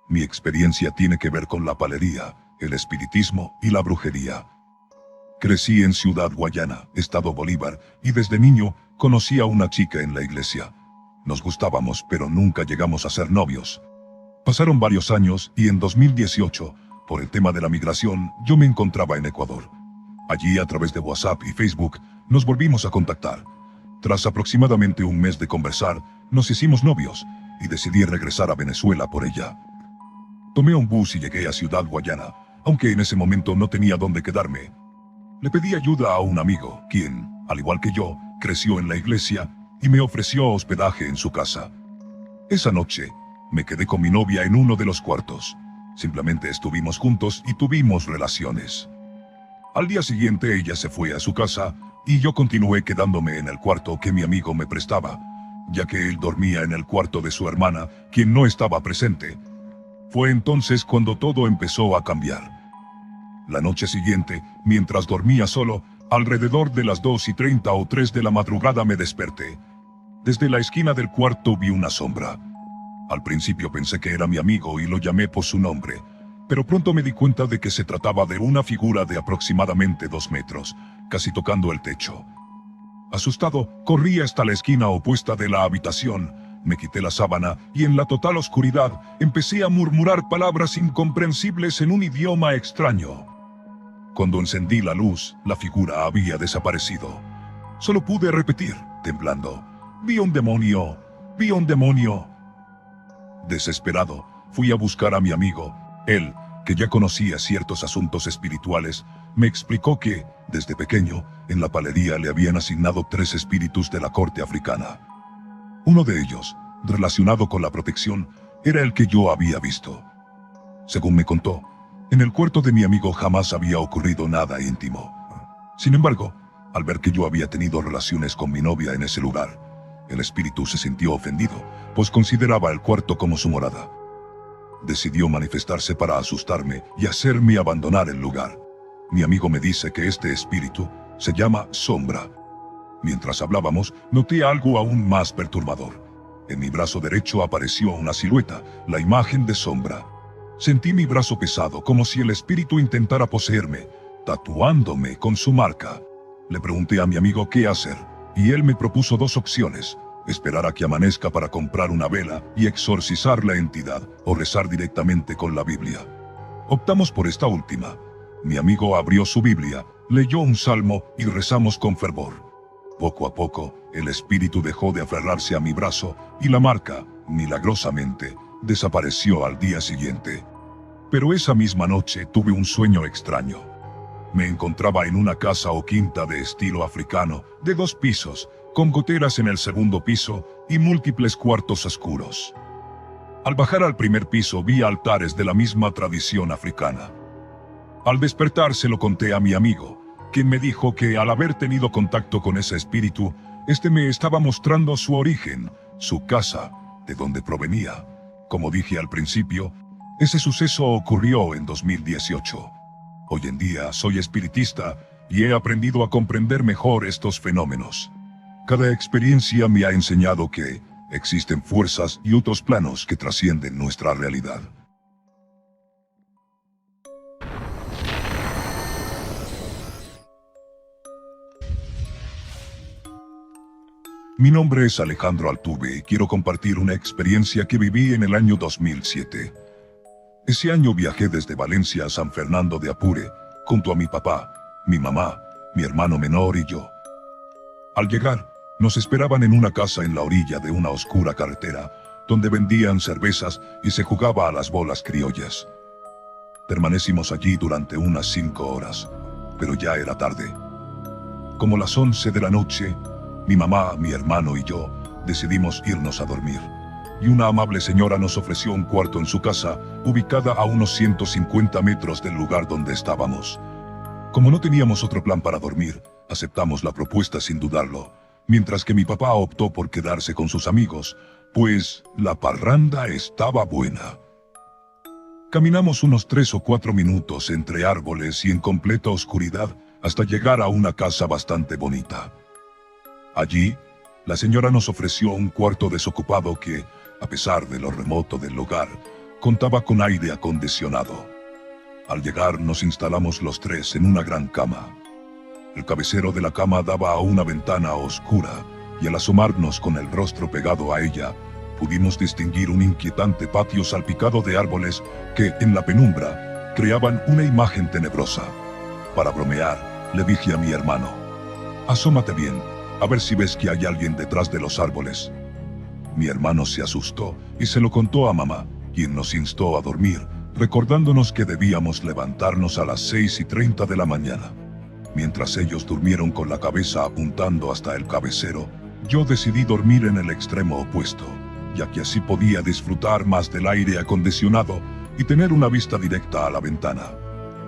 Mi experiencia tiene que ver con la palería, el espiritismo y la brujería. Crecí en Ciudad Guayana, Estado Bolívar, y desde niño conocí a una chica en la iglesia. Nos gustábamos, pero nunca llegamos a ser novios. Pasaron varios años y en 2018, por el tema de la migración, yo me encontraba en Ecuador. Allí, a través de WhatsApp y Facebook, nos volvimos a contactar. Tras aproximadamente un mes de conversar, nos hicimos novios y decidí regresar a Venezuela por ella. Tomé un bus y llegué a Ciudad Guayana, aunque en ese momento no tenía dónde quedarme. Le pedí ayuda a un amigo, quien, al igual que yo, creció en la iglesia y me ofreció hospedaje en su casa. Esa noche, me quedé con mi novia en uno de los cuartos. Simplemente estuvimos juntos y tuvimos relaciones. Al día siguiente ella se fue a su casa y yo continué quedándome en el cuarto que mi amigo me prestaba, ya que él dormía en el cuarto de su hermana, quien no estaba presente. Fue entonces cuando todo empezó a cambiar. La noche siguiente, mientras dormía solo, alrededor de las 2:30 o 3 de la madrugada me desperté. Desde la esquina del cuarto vi una sombra. Al principio pensé que era mi amigo y lo llamé por su nombre, pero pronto me di cuenta de que se trataba de una figura de aproximadamente 2 metros, casi tocando el techo. Asustado, corrí hasta la esquina opuesta de la habitación, me quité la sábana y en la total oscuridad empecé a murmurar palabras incomprensibles en un idioma extraño. Cuando encendí la luz, la figura había desaparecido. Solo pude repetir, temblando: «Vi un demonio, vi un demonio». Desesperado, fui a buscar a mi amigo. Él, que ya conocía ciertos asuntos espirituales, me explicó que, desde pequeño, en la palería le habían asignado 3 espíritus de la corte africana. Uno de ellos, relacionado con la protección, era el que yo había visto. Según me contó, en el cuarto de mi amigo jamás había ocurrido nada íntimo. Sin embargo, al ver que yo había tenido relaciones con mi novia en ese lugar, el espíritu se sintió ofendido, pues consideraba el cuarto como su morada. Decidió manifestarse para asustarme y hacerme abandonar el lugar. Mi amigo me dice que este espíritu se llama Sombra. Mientras hablábamos, noté algo aún más perturbador. En mi brazo derecho apareció una silueta, la imagen de Sombra. Sentí mi brazo pesado, como si el espíritu intentara poseerme, tatuándome con su marca. Le pregunté a mi amigo qué hacer, y él me propuso 2 opciones: esperar a que amanezca para comprar una vela y exorcizar la entidad, o rezar directamente con la Biblia. Optamos por esta última. Mi amigo abrió su Biblia, leyó un salmo y rezamos con fervor. Poco a poco, el espíritu dejó de aferrarse a mi brazo y la marca, milagrosamente, desapareció al día siguiente. Pero esa misma noche tuve un sueño extraño. Me encontraba en una casa o quinta de estilo africano, de 2 pisos, con goteras en el segundo piso y múltiples cuartos oscuros. Al bajar al primer piso vi altares de la misma tradición africana. Al despertar se lo conté a mi amigo, quien me dijo que al haber tenido contacto con ese espíritu, este me estaba mostrando su origen, su casa, de donde provenía. Como dije al principio, ese suceso ocurrió en 2018. Hoy en día soy espiritista y he aprendido a comprender mejor estos fenómenos. Cada experiencia me ha enseñado que existen fuerzas y otros planos que trascienden nuestra realidad. Mi nombre es Alejandro Altuve y quiero compartir una experiencia que viví en el año 2007. Ese año viajé desde Valencia a San Fernando de Apure, junto a mi papá, mi mamá, mi hermano menor y yo. Al llegar, nos esperaban en una casa en la orilla de una oscura carretera, donde vendían cervezas y se jugaba a las bolas criollas. Permanecimos allí durante unas 5 horas, pero ya era tarde. Como las 11 de la noche, mi mamá, mi hermano y yo decidimos irnos a dormir, y una amable señora nos ofreció un cuarto en su casa, ubicada a unos 150 metros del lugar donde estábamos. Como no teníamos otro plan para dormir, aceptamos la propuesta sin dudarlo, mientras que mi papá optó por quedarse con sus amigos, pues la parranda estaba buena. Caminamos unos 3 o 4 minutos entre árboles y en completa oscuridad hasta llegar a una casa bastante bonita. Allí, la señora nos ofreció un cuarto desocupado que, a pesar de lo remoto del lugar, contaba con aire acondicionado. Al llegar nos instalamos los tres en una gran cama. El cabecero de la cama daba a una ventana oscura y al asomarnos con el rostro pegado a ella, pudimos distinguir un inquietante patio salpicado de árboles que, en la penumbra, creaban una imagen tenebrosa. Para bromear, le dije a mi hermano: «Asómate bien, a ver si ves que hay alguien detrás de los árboles». Mi hermano se asustó y se lo contó a mamá, quien nos instó a dormir, recordándonos que debíamos levantarnos a las 6:30 de la mañana. Mientras ellos durmieron con la cabeza apuntando hasta el cabecero, yo decidí dormir en el extremo opuesto, ya que así podía disfrutar más del aire acondicionado y tener una vista directa a la ventana.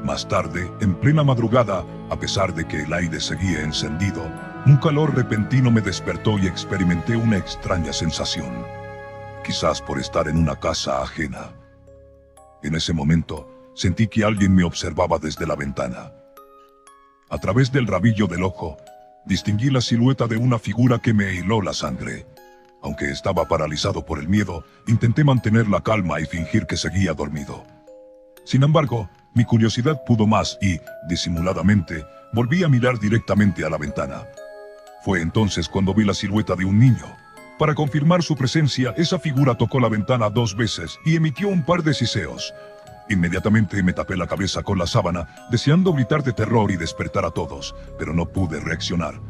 Más tarde, en plena madrugada, a pesar de que el aire seguía encendido, un calor repentino me despertó y experimenté una extraña sensación. Quizás por estar en una casa ajena. En ese momento, sentí que alguien me observaba desde la ventana. A través del rabillo del ojo, distinguí la silueta de una figura que me heló la sangre. Aunque estaba paralizado por el miedo, intenté mantener la calma y fingir que seguía dormido. Sin embargo, mi curiosidad pudo más y, disimuladamente, volví a mirar directamente a la ventana. Fue entonces cuando vi la silueta de un niño. Para confirmar su presencia, esa figura tocó la ventana 2 veces y emitió un par de siseos. Inmediatamente me tapé la cabeza con la sábana, deseando gritar de terror y despertar a todos, pero no pude reaccionar.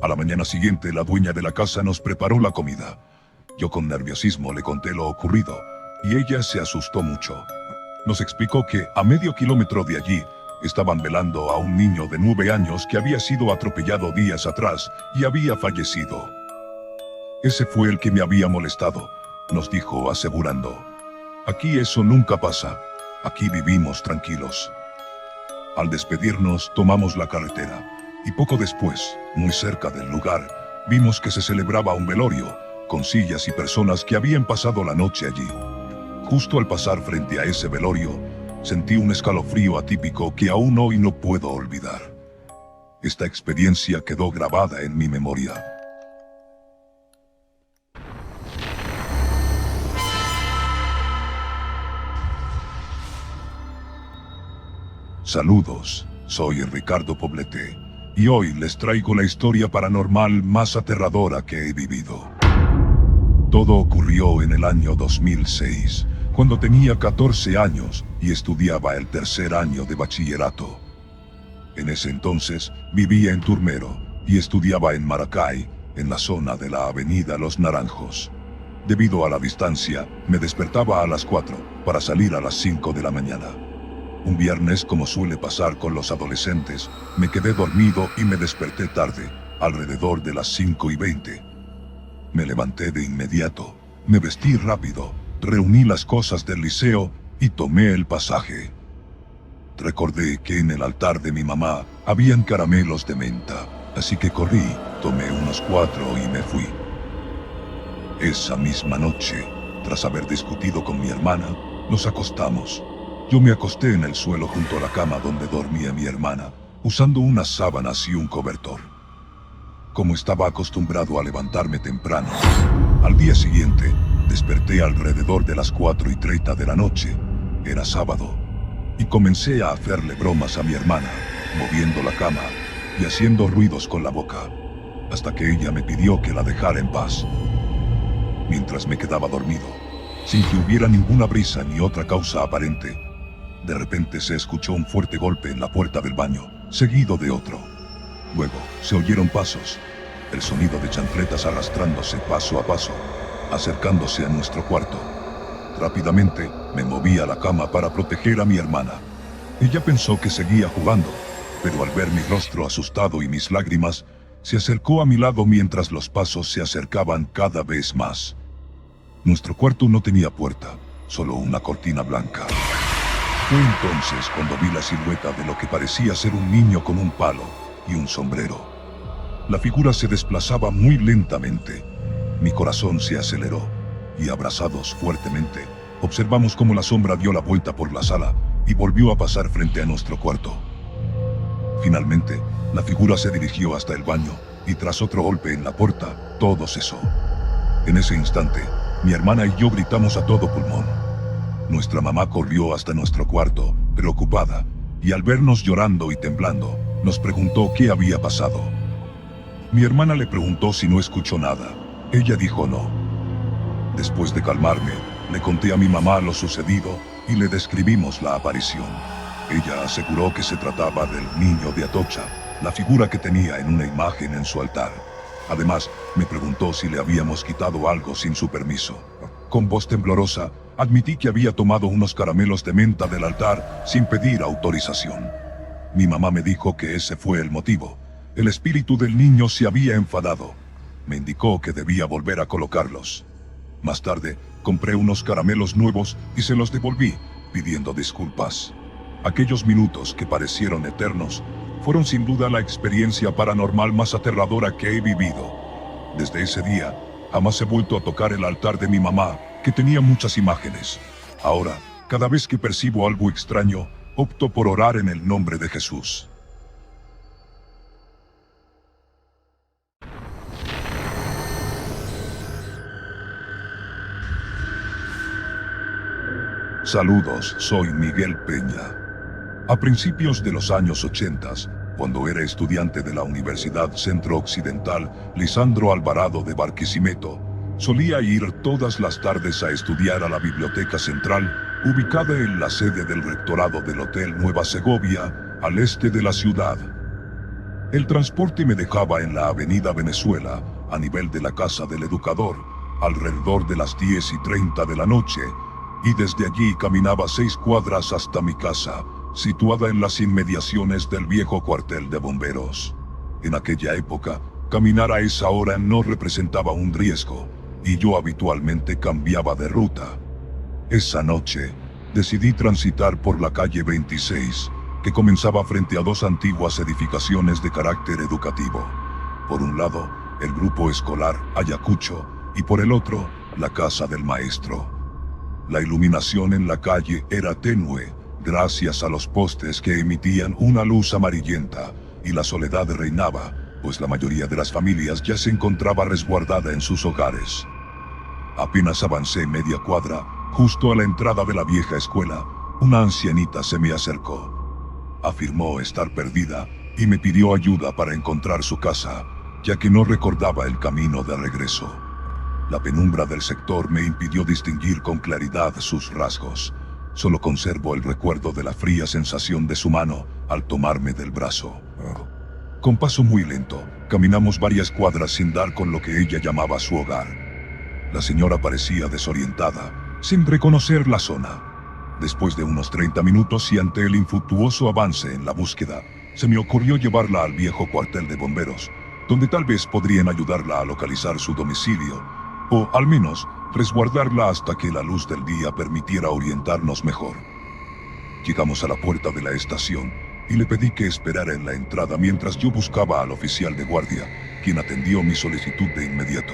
A la mañana siguiente, la dueña de la casa nos preparó la comida. Yo con nerviosismo le conté lo ocurrido, y ella se asustó mucho. Nos explicó que, a medio kilómetro de allí, estaban velando a un niño de 9 años que había sido atropellado días atrás y había fallecido. «Ese fue el que me había molestado», nos dijo asegurando. «Aquí eso nunca pasa. Aquí vivimos tranquilos». Al despedirnos, tomamos la carretera, y poco después, muy cerca del lugar, vimos que se celebraba un velorio, con sillas y personas que habían pasado la noche allí. Justo al pasar frente a ese velorio, sentí un escalofrío atípico que aún hoy no puedo olvidar. Esta experiencia quedó grabada en mi memoria. Saludos, soy Ricardo Poblete, y hoy les traigo la historia paranormal más aterradora que he vivido. Todo ocurrió en el año 2006, cuando tenía 14 años y estudiaba el 3er año de bachillerato. En ese entonces vivía en Turmero y estudiaba en Maracay, en la zona de la avenida Los Naranjos. Debido a la distancia, me despertaba a las 4 para salir a las 5 de la mañana. Un viernes, como suele pasar con los adolescentes, me quedé dormido y me desperté tarde, alrededor de las 5:20. Me levanté de inmediato, me vestí rápido, reuní las cosas del liceo y tomé el pasaje. Recordé que en el altar de mi mamá habían caramelos de menta, así que corrí, tomé unos 4 y me fui. Esa misma noche, tras haber discutido con mi hermana, nos acostamos. Yo me acosté en el suelo junto a la cama donde dormía mi hermana, usando unas sábanas y un cobertor. Como estaba acostumbrado a levantarme temprano, al día siguiente, desperté alrededor de las 4:30 de la noche, era sábado, y comencé a hacerle bromas a mi hermana, moviendo la cama y haciendo ruidos con la boca, hasta que ella me pidió que la dejara en paz. Mientras me quedaba dormido, sin que hubiera ninguna brisa ni otra causa aparente, de repente se escuchó un fuerte golpe en la puerta del baño, seguido de otro. Luego, se oyeron pasos, el sonido de chancletas arrastrándose paso a paso, acercándose a nuestro cuarto. Rápidamente, me moví a la cama para proteger a mi hermana. Ella pensó que seguía jugando, pero al ver mi rostro asustado y mis lágrimas, se acercó a mi lado mientras los pasos se acercaban cada vez más. Nuestro cuarto no tenía puerta, solo una cortina blanca. Fue entonces cuando vi la silueta de lo que parecía ser un niño con un palo y un sombrero. La figura se desplazaba muy lentamente. Mi corazón se aceleró. y abrazados fuertemente, observamos cómo la sombra dio la vuelta por la sala y volvió a pasar frente a nuestro cuarto. Finalmente, la figura se dirigió hasta el baño y tras otro golpe en la puerta, todo cesó. En ese instante, mi hermana y yo gritamos a todo pulmón. Nuestra mamá corrió hasta nuestro cuarto, preocupada, y al vernos llorando y temblando, nos preguntó qué había pasado. Mi hermana le preguntó si no escuchó nada. Ella dijo no. Después de calmarme, le conté a mi mamá lo sucedido y le describimos la aparición. Ella aseguró que se trataba del niño de Atocha, la figura que tenía en una imagen en su altar. Además, me preguntó si le habíamos quitado algo sin su permiso. Con voz temblorosa, admití que había tomado unos caramelos de menta del altar sin pedir autorización. Mi mamá me dijo que ese fue el motivo. El espíritu del niño se había enfadado. Me indicó que debía volver a colocarlos. Más tarde, compré unos caramelos nuevos y se los devolví, pidiendo disculpas. Aquellos minutos que parecieron eternos fueron sin duda la experiencia paranormal más aterradora que he vivido. Desde ese día, jamás he vuelto a tocar el altar de mi mamá, que tenía muchas imágenes. Ahora, cada vez que percibo algo extraño, opto por orar en el nombre de Jesús. Saludos, soy Miguel Peña. A principios de los años 80, cuando era estudiante de la Universidad Centro Occidental Lisandro Alvarado de Barquisimeto, solía ir todas las tardes a estudiar a la Biblioteca Central, ubicada en la sede del rectorado del Hotel Nueva Segovia, al este de la ciudad. El transporte me dejaba en la Avenida Venezuela, a nivel de la Casa del Educador, alrededor de las 10:30 de la noche, y desde allí caminaba 6 cuadras hasta mi casa, situada en las inmediaciones del viejo cuartel de bomberos. En aquella época, caminar a esa hora no representaba un riesgo, y yo habitualmente cambiaba de ruta. Esa noche, decidí transitar por la calle 26, que comenzaba frente a 2 antiguas edificaciones de carácter educativo. Por un lado, el grupo escolar Ayacucho, y por el otro, la casa del maestro. La iluminación en la calle era tenue, gracias a los postes que emitían una luz amarillenta, y la soledad reinaba, pues la mayoría de las familias ya se encontraba resguardada en sus hogares. Apenas avancé media cuadra, justo a la entrada de la vieja escuela, una ancianita se me acercó. Afirmó estar perdida y me pidió ayuda para encontrar su casa, ya que no recordaba el camino de regreso. La penumbra del sector me impidió distinguir con claridad sus rasgos. Solo conservo el recuerdo de la fría sensación de su mano al tomarme del brazo. Con paso muy lento, caminamos varias cuadras sin dar con lo que ella llamaba su hogar. La señora parecía desorientada, sin reconocer la zona. Después de unos 30 minutos y ante el infructuoso avance en la búsqueda, se me ocurrió llevarla al viejo cuartel de bomberos, donde tal vez podrían ayudarla a localizar su domicilio, o al menos resguardarla hasta que la luz del día permitiera orientarnos mejor. Llegamos a la puerta de la estación y le pedí que esperara en la entrada mientras yo buscaba al oficial de guardia, quien atendió mi solicitud de inmediato.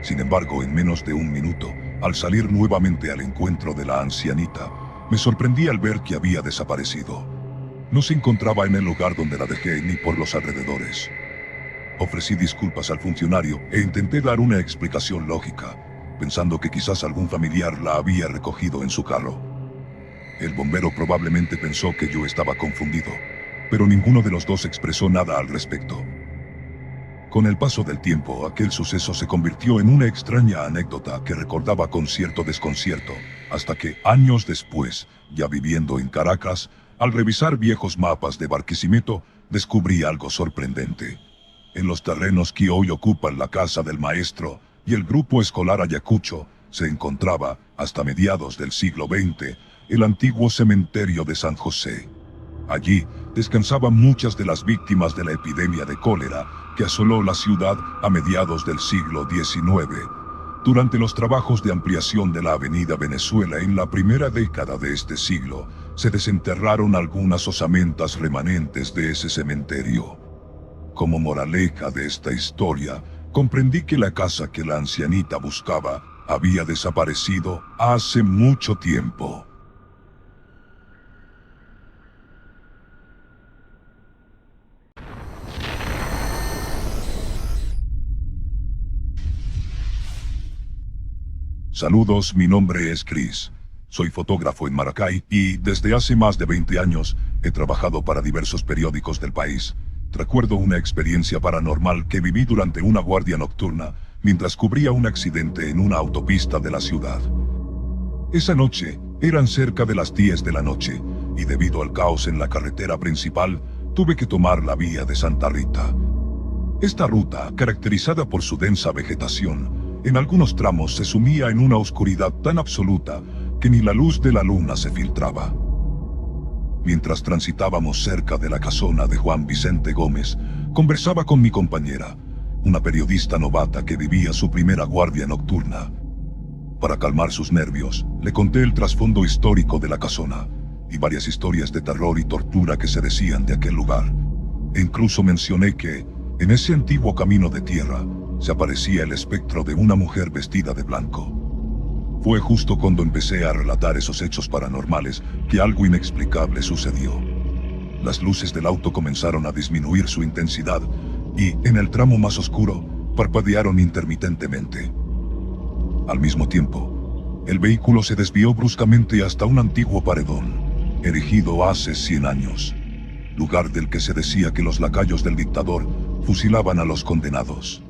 Sin embargo, en menos de un minuto, al salir nuevamente al encuentro de la ancianita, me sorprendí al ver que había desaparecido. No se encontraba en el lugar donde la dejé ni por los alrededores. Ofrecí disculpas al funcionario e intenté dar una explicación lógica, pensando que quizás algún familiar la había recogido en su carro. El bombero probablemente pensó que yo estaba confundido, pero ninguno de los dos expresó nada al respecto. Con el paso del tiempo, aquel suceso se convirtió en una extraña anécdota que recordaba con cierto desconcierto, hasta que, años después, ya viviendo en Caracas, al revisar viejos mapas de Barquisimeto, descubrí algo sorprendente. En los terrenos que hoy ocupan la casa del maestro y el grupo escolar Ayacucho, se encontraba, hasta mediados del siglo XX, el antiguo cementerio de San José. Allí descansaban muchas de las víctimas de la epidemia de cólera que asoló la ciudad a mediados del siglo XIX. Durante los trabajos de ampliación de la Avenida Venezuela en la primera década de este siglo, se desenterraron algunas osamentas remanentes de ese cementerio. Como moraleja de esta historia, comprendí que la casa que la ancianita buscaba había desaparecido hace mucho tiempo. Saludos, mi nombre es Chris. Soy fotógrafo en Maracay y desde hace más de 20 años he trabajado para diversos periódicos del país. Recuerdo una experiencia paranormal que viví durante una guardia nocturna mientras cubría un accidente en una autopista de la ciudad. Esa noche eran cerca de las 10 de la noche y debido al caos en la carretera principal tuve que tomar la vía de Santa Rita. Esta ruta, caracterizada por su densa vegetación, en algunos tramos se sumía en una oscuridad tan absoluta que ni la luz de la luna se filtraba. Mientras transitábamos cerca de la casona de Juan Vicente Gómez, conversaba con mi compañera, una periodista novata que vivía su primera guardia nocturna. Para calmar sus nervios, le conté el trasfondo histórico de la casona y varias historias de terror y tortura que se decían de aquel lugar. E incluso mencioné que, en ese antiguo camino de tierra, se aparecía el espectro de una mujer vestida de blanco. Fue justo cuando empecé a relatar esos hechos paranormales que algo inexplicable sucedió. Las luces del auto comenzaron a disminuir su intensidad y, en el tramo más oscuro, parpadearon intermitentemente. Al mismo tiempo, el vehículo se desvió bruscamente hasta un antiguo paredón, erigido hace 100 años, lugar del que se decía que los lacayos del dictador fusilaban a los condenados.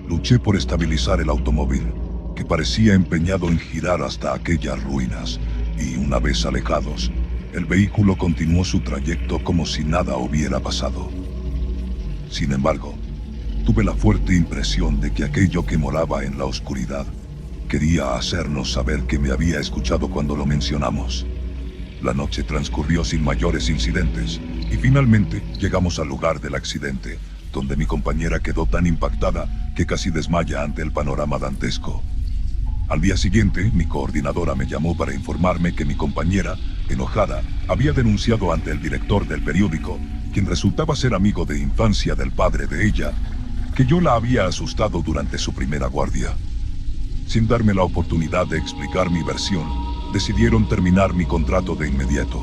Luché por estabilizar el automóvil, que parecía empeñado en girar hasta aquellas ruinas, y una vez alejados, el vehículo continuó su trayecto como si nada hubiera pasado. Sin embargo, tuve la fuerte impresión de que aquello que moraba en la oscuridad quería hacernos saber que me había escuchado cuando lo mencionamos. La noche transcurrió sin mayores incidentes, y finalmente llegamos al lugar del accidente, donde mi compañera quedó tan impactada que casi desmaya ante el panorama dantesco. Al día siguiente, mi coordinadora me llamó para informarme que mi compañera, enojada, había denunciado ante el director del periódico, quien resultaba ser amigo de infancia del padre de ella, que yo la había asustado durante su primera guardia. Sin darme la oportunidad de explicar mi versión, decidieron terminar mi contrato de inmediato.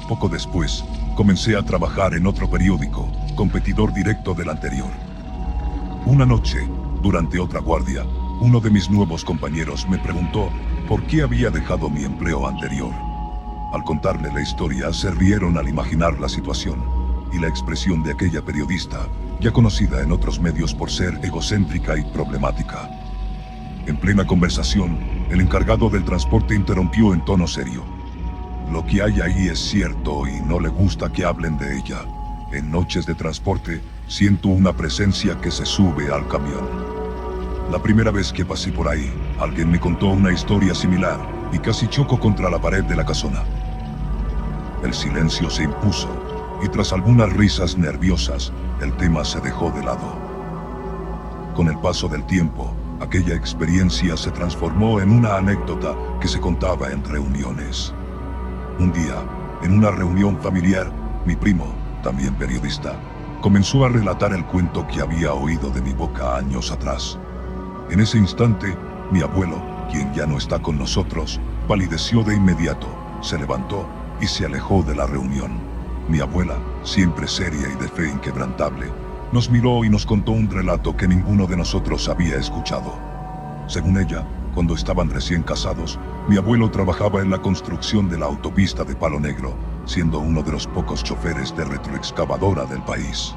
Poco después, comencé a trabajar en otro periódico, competidor directo del anterior. Una noche, durante otra guardia, uno de mis nuevos compañeros me preguntó por qué había dejado mi empleo anterior. Al contarle la historia, se rieron al imaginar la situación y la expresión de aquella periodista, ya conocida en otros medios por ser egocéntrica y problemática. En plena conversación, el encargado del transporte interrumpió en tono serio. Lo que hay ahí es cierto y no le gusta que hablen de ella. En noches de transporte, siento una presencia que se sube al camión. La primera vez que pasé por ahí, alguien me contó una historia similar y casi chocó contra la pared de la casona. El silencio se impuso y tras algunas risas nerviosas, el tema se dejó de lado. Con el paso del tiempo, aquella experiencia se transformó en una anécdota que se contaba en reuniones. Un día, en una reunión familiar, mi primo, también periodista, comenzó a relatar el cuento que había oído de mi boca años atrás. En ese instante, mi abuelo, quien ya no está con nosotros, palideció de inmediato, se levantó y se alejó de la reunión. Mi abuela, siempre seria y de fe inquebrantable, nos miró y nos contó un relato que ninguno de nosotros había escuchado. Según ella, cuando estaban recién casados, mi abuelo trabajaba en la construcción de la autopista de Palo Negro, siendo uno de los pocos choferes de retroexcavadora del país.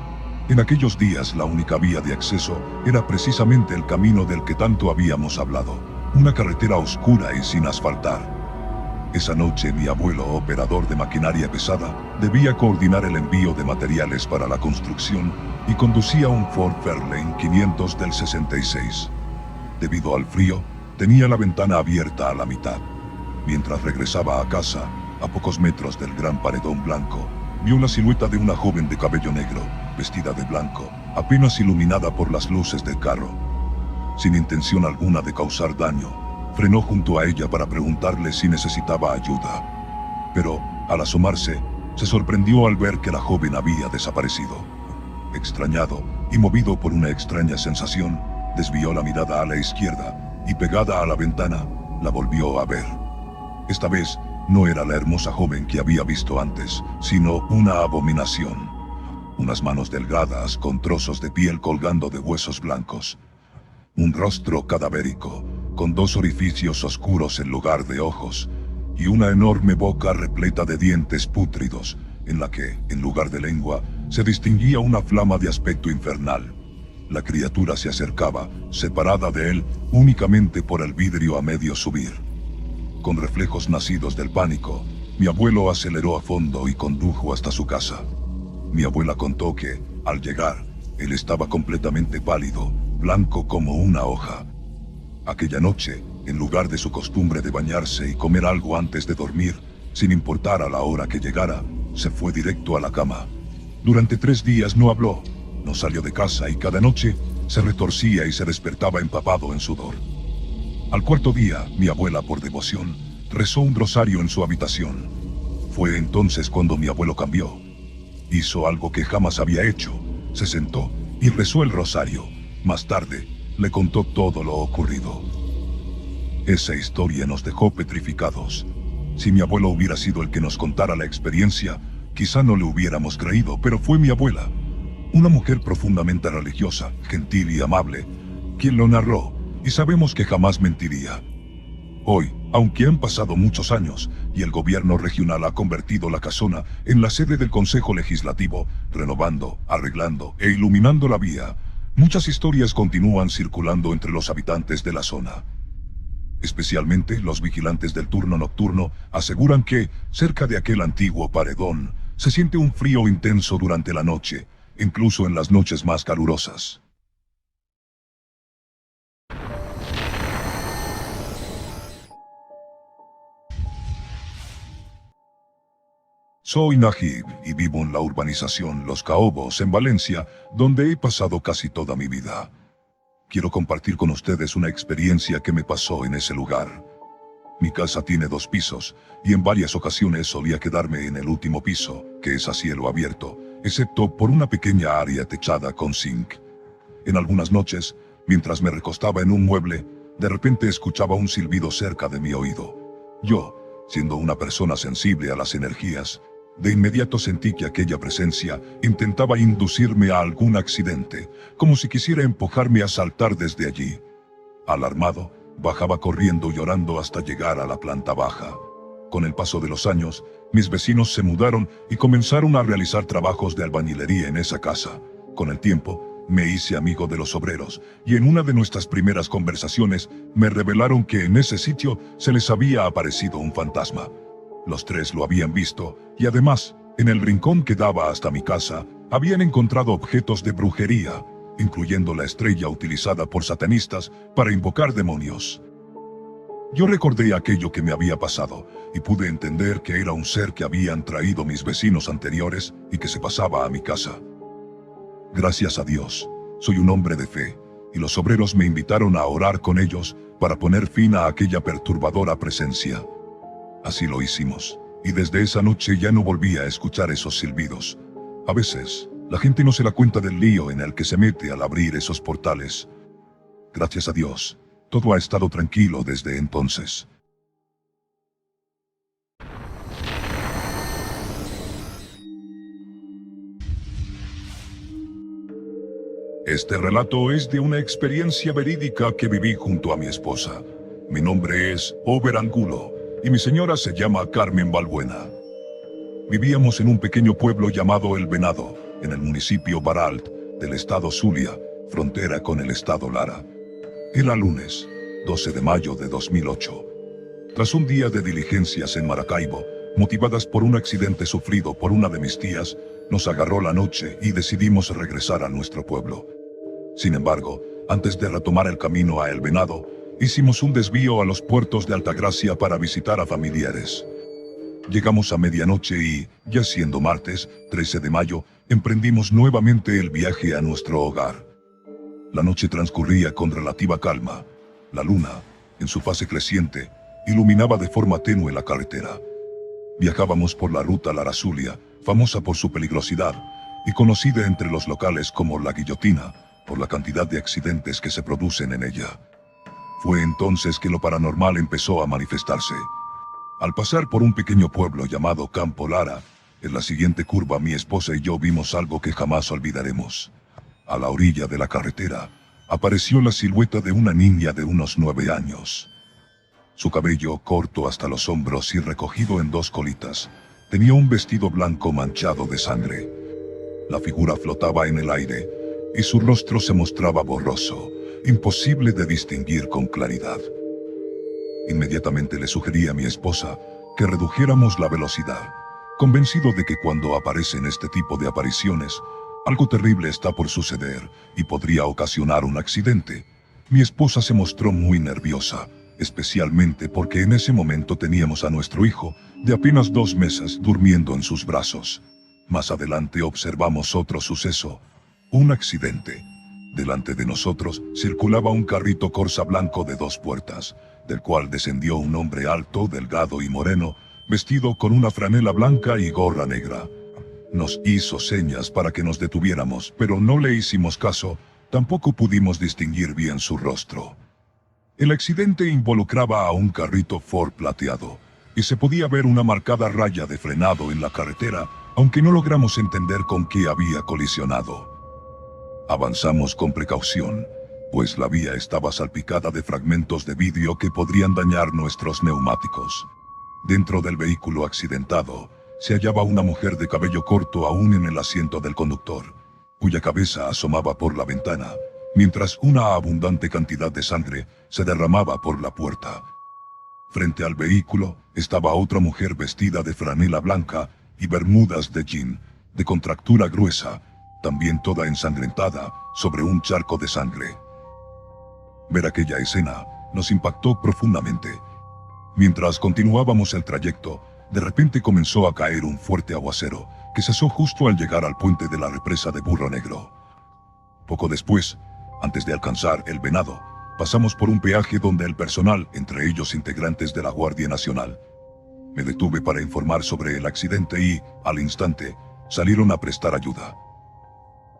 En aquellos días la única vía de acceso era precisamente el camino del que tanto habíamos hablado, una carretera oscura y sin asfaltar. Esa noche mi abuelo, operador de maquinaria pesada, debía coordinar el envío de materiales para la construcción y conducía un Ford Fairlane 500 del 66. Debido al frío, tenía la ventana abierta a la mitad. Mientras regresaba a casa, a pocos metros del gran paredón blanco, vio la silueta de una joven de cabello negro, vestida de blanco, apenas iluminada por las luces del carro. Sin intención alguna de causar daño, frenó junto a ella para preguntarle si necesitaba ayuda. Pero, al asomarse, se sorprendió al ver que la joven había desaparecido. Extrañado y movido por una extraña sensación, desvió la mirada a la izquierda y pegada a la ventana, la volvió a ver. Esta vez, no era la hermosa joven que había visto antes, sino una abominación. Unas manos delgadas con trozos de piel colgando de huesos blancos. Un rostro cadavérico, con 2 orificios oscuros en lugar de ojos, y una enorme boca repleta de dientes pútridos, en la que, en lugar de lengua, se distinguía una flama de aspecto infernal. La criatura se acercaba, separada de él, únicamente por el vidrio a medio subir. Con reflejos nacidos del pánico, mi abuelo aceleró a fondo y condujo hasta su casa. Mi abuela contó que, al llegar, él estaba completamente pálido, blanco como una hoja. Aquella noche, en lugar de su costumbre de bañarse y comer algo antes de dormir, sin importar a la hora que llegara, se fue directo a la cama. Durante 3 días no habló, no salió de casa y cada noche se retorcía y se despertaba empapado en sudor. Al 4.º día, mi abuela, por devoción, rezó un rosario en su habitación. Fue entonces cuando mi abuelo cambió. Hizo algo que jamás había hecho. Se sentó y rezó el rosario. Más tarde, le contó todo lo ocurrido. Esa historia nos dejó petrificados. Si mi abuelo hubiera sido el que nos contara la experiencia, quizá no le hubiéramos creído, pero fue mi abuela, una mujer profundamente religiosa, gentil y amable, quien lo narró, y sabemos que jamás mentiría. Hoy, aunque han pasado muchos años, y el gobierno regional ha convertido la casona en la sede del Consejo Legislativo, renovando, arreglando e iluminando la vía, muchas historias continúan circulando entre los habitantes de la zona. Especialmente los vigilantes del turno nocturno aseguran que, cerca de aquel antiguo paredón, se siente un frío intenso durante la noche, incluso en las noches más calurosas. Soy Najib y vivo en la urbanización Los Caobos, en Valencia, donde he pasado casi toda mi vida. Quiero compartir con ustedes una experiencia que me pasó en ese lugar. Mi casa tiene 2 pisos, y en varias ocasiones solía quedarme en el último piso, que es a cielo abierto, excepto por una pequeña área techada con zinc. En algunas noches, mientras me recostaba en un mueble, de repente escuchaba un silbido cerca de mi oído. Yo, siendo una persona sensible a las energías, de inmediato sentí que aquella presencia intentaba inducirme a algún accidente, como si quisiera empujarme a saltar desde allí. Alarmado, bajaba corriendo y llorando hasta llegar a la planta baja. Con el paso de los años, mis vecinos se mudaron y comenzaron a realizar trabajos de albañilería en esa casa. Con el tiempo, me hice amigo de los obreros, y en una de nuestras primeras conversaciones, me revelaron que en ese sitio se les había aparecido un fantasma. Los 3 lo habían visto, y además, en el rincón que daba hasta mi casa, habían encontrado objetos de brujería, incluyendo la estrella utilizada por satanistas para invocar demonios. Yo recordé aquello que me había pasado, y pude entender que era un ser que habían traído mis vecinos anteriores y que se pasaba a mi casa. Gracias a Dios, soy un hombre de fe, y los obreros me invitaron a orar con ellos para poner fin a aquella perturbadora presencia. Así lo hicimos, y desde esa noche ya no volví a escuchar esos silbidos. A veces, la gente no se da cuenta del lío en el que se mete al abrir esos portales. Gracias a Dios, todo ha estado tranquilo desde entonces. Este relato es de una experiencia verídica que viví junto a mi esposa. Mi nombre es Ober Angulo, y mi señora se llama Carmen Balbuena. Vivíamos en un pequeño pueblo llamado El Venado, en el municipio Baralt, del estado Zulia, frontera con el estado Lara. Era lunes, 12 de mayo de 2008. Tras un día de diligencias en Maracaibo, motivadas por un accidente sufrido por una de mis tías, nos agarró la noche y decidimos regresar a nuestro pueblo. Sin embargo, antes de retomar el camino a El Venado, hicimos un desvío a los puertos de Altagracia para visitar a familiares. Llegamos a medianoche y, ya siendo martes, 13 de mayo, emprendimos nuevamente el viaje a nuestro hogar. La noche transcurría con relativa calma. La luna, en su fase creciente, iluminaba de forma tenue la carretera. Viajábamos por la ruta Lara-Zulia, famosa por su peligrosidad, y conocida entre los locales como La Guillotina, por la cantidad de accidentes que se producen en ella. Fue entonces que lo paranormal empezó a manifestarse. Al pasar por un pequeño pueblo llamado Campo Lara, en la siguiente curva mi esposa y yo vimos algo que jamás olvidaremos. A la orilla de la carretera, apareció la silueta de una niña de unos 9 años. Su cabello, corto hasta los hombros y recogido en 2 colitas, tenía un vestido blanco manchado de sangre. La figura flotaba en el aire, y su rostro se mostraba borroso, imposible de distinguir con claridad. Inmediatamente le sugerí a mi esposa que redujéramos la velocidad, convencido de que cuando aparecen este tipo de apariciones, algo terrible está por suceder y podría ocasionar un accidente. Mi esposa se mostró muy nerviosa, especialmente porque en ese momento teníamos a nuestro hijo, de apenas 2 meses, durmiendo en sus brazos. Más adelante observamos otro suceso, un accidente. Delante de nosotros circulaba un carrito Corsa blanco de 2 puertas, del cual descendió un hombre alto, delgado y moreno, vestido con una franela blanca y gorra negra. Nos hizo señas para que nos detuviéramos, pero no le hicimos caso, tampoco pudimos distinguir bien su rostro. El accidente involucraba a un carrito Ford plateado, y se podía ver una marcada raya de frenado en la carretera, aunque no logramos entender con qué había colisionado. Avanzamos con precaución, pues la vía estaba salpicada de fragmentos de vidrio que podrían dañar nuestros neumáticos. Dentro del vehículo accidentado, se hallaba una mujer de cabello corto aún en el asiento del conductor, cuya cabeza asomaba por la ventana, mientras una abundante cantidad de sangre se derramaba por la puerta. Frente al vehículo estaba otra mujer vestida de franela blanca y bermudas de jean, de contractura gruesa, también toda ensangrentada, sobre un charco de sangre. Ver aquella escena nos impactó profundamente. Mientras continuábamos el trayecto, de repente comenzó a caer un fuerte aguacero, que cesó justo al llegar al puente de la represa de Burro Negro. Poco después, antes de alcanzar El Venado, pasamos por un peaje donde el personal, entre ellos integrantes de la Guardia Nacional, me detuve para informar sobre el accidente y, al instante, salieron a prestar ayuda.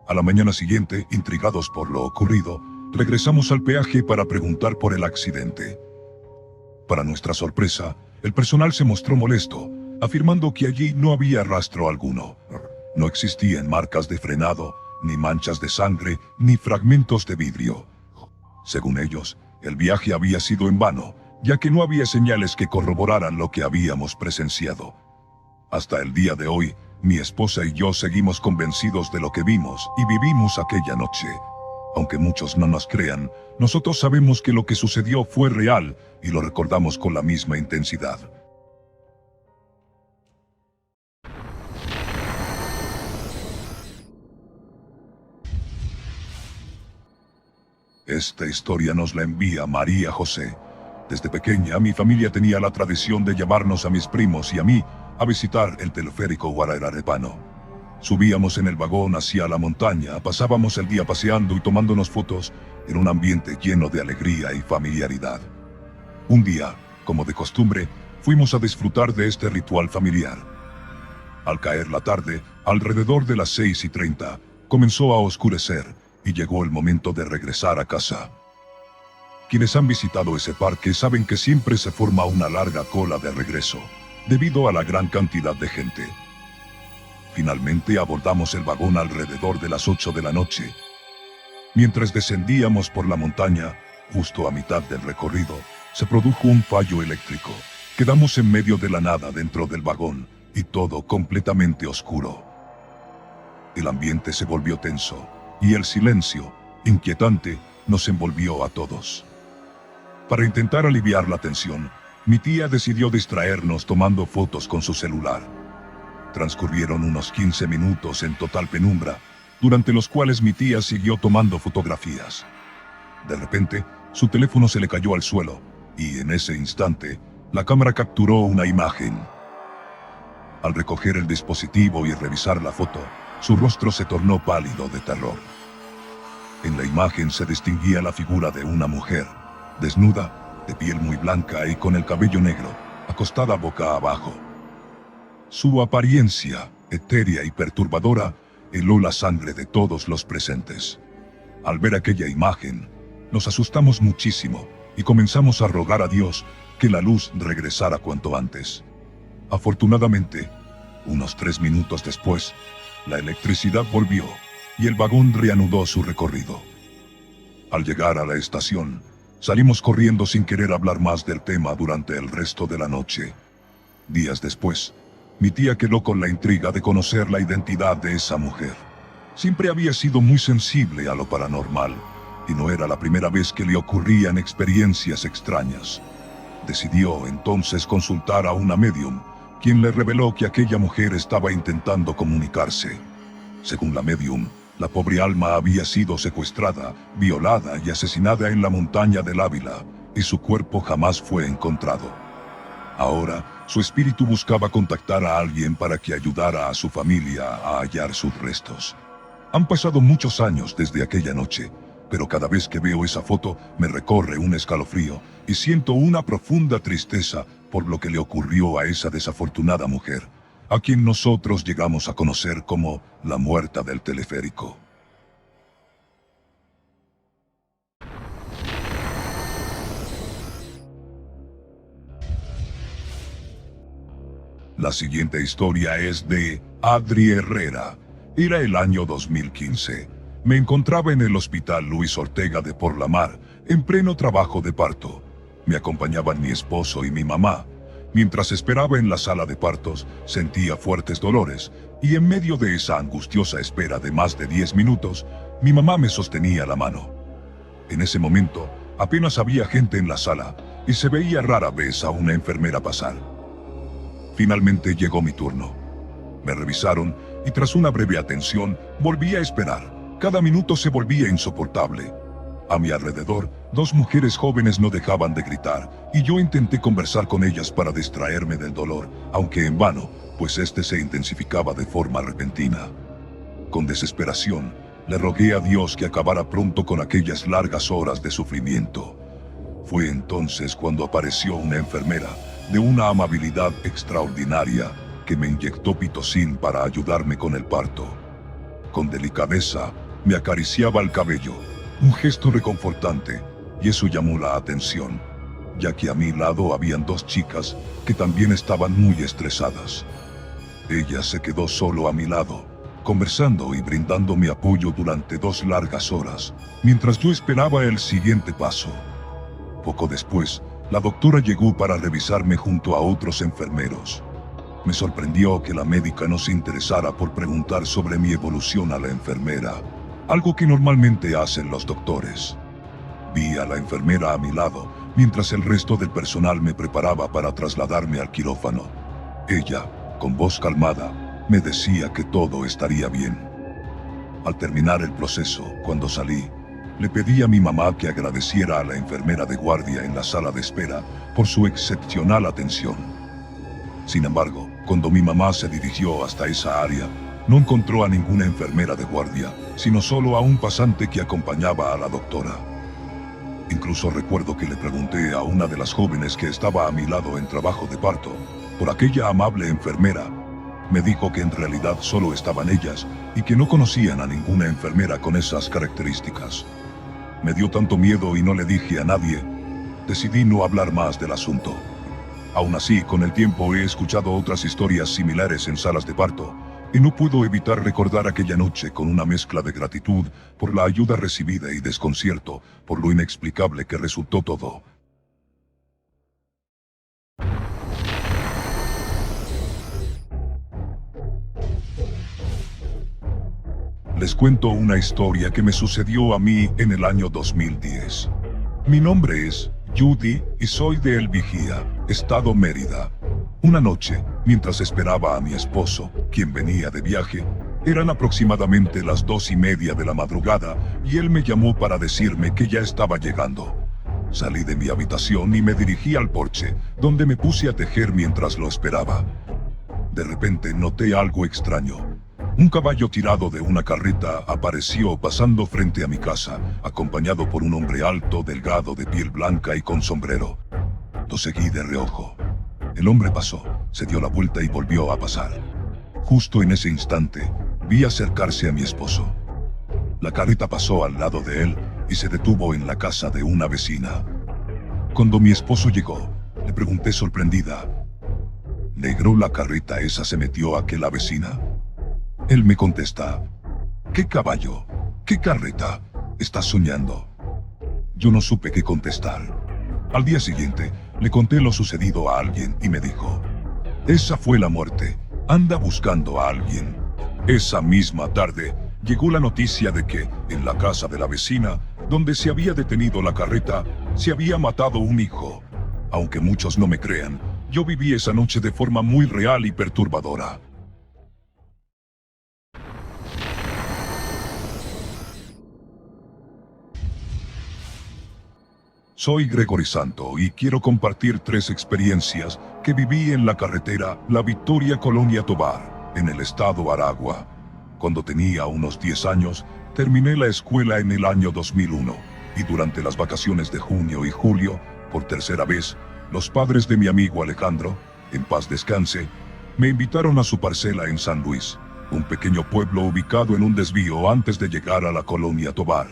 A la mañana siguiente, intrigados por lo ocurrido, regresamos al peaje para preguntar por el accidente. Para nuestra sorpresa, el personal se mostró molesto, afirmando que allí no había rastro alguno. No existían marcas de frenado, ni manchas de sangre, ni fragmentos de vidrio. Según ellos, el viaje había sido en vano, ya que no había señales que corroboraran lo que habíamos presenciado. Hasta el día de hoy, mi esposa y yo seguimos convencidos de lo que vimos y vivimos aquella noche. Aunque muchos no nos crean, nosotros sabemos que lo que sucedió fue real y lo recordamos con la misma intensidad. Esta historia nos la envía María José. Desde pequeña, mi familia tenía la tradición de llevarnos a mis primos y a mí a visitar el teleférico Guararapano. Subíamos en el vagón hacia la montaña, pasábamos el día paseando y tomándonos fotos en un ambiente lleno de alegría y familiaridad. Un día, como de costumbre, fuimos a disfrutar de este ritual familiar. Al caer la tarde, alrededor de las 6:30, comenzó a oscurecer y llegó el momento de regresar a casa. Quienes han visitado ese parque saben que siempre se forma una larga cola de regreso, debido a la gran cantidad de gente. Finalmente abordamos el vagón alrededor de las 8 de la noche. Mientras descendíamos por la montaña, justo a mitad del recorrido, se produjo un fallo eléctrico. Quedamos en medio de la nada dentro del vagón, y todo completamente oscuro. El ambiente se volvió tenso, y el silencio, inquietante, nos envolvió a todos. Para intentar aliviar la tensión, mi tía decidió distraernos tomando fotos con su celular. Transcurrieron unos 15 minutos en total penumbra, durante los cuales mi tía siguió tomando fotografías. De repente, su teléfono se le cayó al suelo, y en ese instante, la cámara capturó una imagen. Al recoger el dispositivo y revisar la foto, su rostro se tornó pálido de terror. En la imagen se distinguía la figura de una mujer, desnuda, de piel muy blanca y con el cabello negro, acostada boca abajo. Su apariencia, etérea y perturbadora, heló la sangre de todos los presentes. Al ver aquella imagen, nos asustamos muchísimo y comenzamos a rogar a Dios que la luz regresara cuanto antes. Afortunadamente, unos 3 minutos después, la electricidad volvió y el vagón reanudó su recorrido. Al llegar a la estación, salimos corriendo sin querer hablar más del tema durante el resto de la noche. Días después, mi tía quedó con la intriga de conocer la identidad de esa mujer. Siempre había sido muy sensible a lo paranormal, y no era la primera vez que le ocurrían experiencias extrañas. Decidió entonces consultar a una médium, quien le reveló que aquella mujer estaba intentando comunicarse. Según la médium, la pobre alma había sido secuestrada, violada y asesinada en la montaña del Ávila, y su cuerpo jamás fue encontrado. Ahora, su espíritu buscaba contactar a alguien para que ayudara a su familia a hallar sus restos. Han pasado muchos años desde aquella noche, pero cada vez que veo esa foto me recorre un escalofrío y siento una profunda tristeza por lo que le ocurrió a esa desafortunada mujer, a quien nosotros llegamos a conocer como la muerta del teleférico. La siguiente historia es de Adri Herrera. Era el año 2015. Me encontraba en el Hospital Luis Ortega de Porlamar, en pleno trabajo de parto. Me acompañaban mi esposo y mi mamá. Mientras esperaba en la sala de partos, sentía fuertes dolores, y en medio de esa angustiosa espera de más de 10 minutos, mi mamá me sostenía la mano. En ese momento, apenas había gente en la sala, y se veía rara vez a una enfermera pasar. Finalmente llegó mi turno. Me revisaron, y tras una breve atención, volví a esperar. Cada minuto se volvía insoportable. A mi alrededor, 2 mujeres jóvenes no dejaban de gritar, y yo intenté conversar con ellas para distraerme del dolor, aunque en vano, pues este se intensificaba de forma repentina. Con desesperación, le rogué a Dios que acabara pronto con aquellas largas horas de sufrimiento. Fue entonces cuando apareció una enfermera, de una amabilidad extraordinaria, que me inyectó pitocin para ayudarme con el parto. Con delicadeza, me acariciaba el cabello, un gesto reconfortante, y eso llamó la atención, ya que a mi lado habían 2 chicas que también estaban muy estresadas. Ella se quedó solo a mi lado, conversando y brindándome apoyo durante 2 largas horas, mientras yo esperaba el siguiente paso. Poco después, la doctora llegó para revisarme junto a otros enfermeros. Me sorprendió que la médica no se interesara por preguntar sobre mi evolución a la enfermera, algo que normalmente hacen los doctores. Vi a la enfermera a mi lado, mientras el resto del personal me preparaba para trasladarme al quirófano. Ella, con voz calmada, me decía que todo estaría bien. Al terminar el proceso, cuando salí, le pedí a mi mamá que agradeciera a la enfermera de guardia en la sala de espera por su excepcional atención. Sin embargo, cuando mi mamá se dirigió hasta esa área, no encontró a ninguna enfermera de guardia, sino solo a un pasante que acompañaba a la doctora. Incluso recuerdo que le pregunté a una de las jóvenes que estaba a mi lado en trabajo de parto, por aquella amable enfermera. Me dijo que en realidad solo estaban ellas y que no conocían a ninguna enfermera con esas características. Me dio tanto miedo y no le dije a nadie. Decidí no hablar más del asunto. Aún así, con el tiempo he escuchado otras historias similares en salas de parto, y no puedo evitar recordar aquella noche con una mezcla de gratitud por la ayuda recibida y desconcierto por lo inexplicable que resultó todo. Les cuento una historia que me sucedió a mí en el año 2010. Mi nombre es Judy y soy de El Vigía, Estado Mérida. Una noche, mientras esperaba a mi esposo, quien venía de viaje, eran aproximadamente las 2:30 de la madrugada y él me llamó para decirme que ya estaba llegando. Salí de mi habitación y me dirigí al porche, donde me puse a tejer mientras lo esperaba. De repente noté algo extraño. Un caballo tirado de una carreta apareció pasando frente a mi casa, acompañado por un hombre alto, delgado, de piel blanca y con sombrero. Lo seguí de reojo. El hombre pasó, se dio la vuelta y volvió a pasar. Justo en ese instante, vi acercarse a mi esposo. La carreta pasó al lado de él y se detuvo en la casa de una vecina. Cuando mi esposo llegó, le pregunté sorprendida: «Negro, la carreta esa se metió a que la vecina». Él me contesta: «¿Qué caballo? ¿Qué carreta? ¿Estás soñando?». Yo no supe qué contestar. Al día siguiente, le conté lo sucedido a alguien y me dijo: «Esa fue la muerte, anda buscando a alguien». Esa misma tarde, llegó la noticia de que, en la casa de la vecina, donde se había detenido la carreta, se había matado un hijo. Aunque muchos no me crean, yo viví esa noche de forma muy real y perturbadora. Soy Gregory Santo y quiero compartir 3 experiencias que viví en la carretera La Victoria-Colonia Tovar, en el estado Aragua. Cuando tenía unos 10 años, terminé la escuela en el año 2001, y durante las vacaciones de junio y julio, por tercera vez, los padres de mi amigo Alejandro, en paz descanse, me invitaron a su parcela en San Luis, un pequeño pueblo ubicado en un desvío antes de llegar a la Colonia Tovar.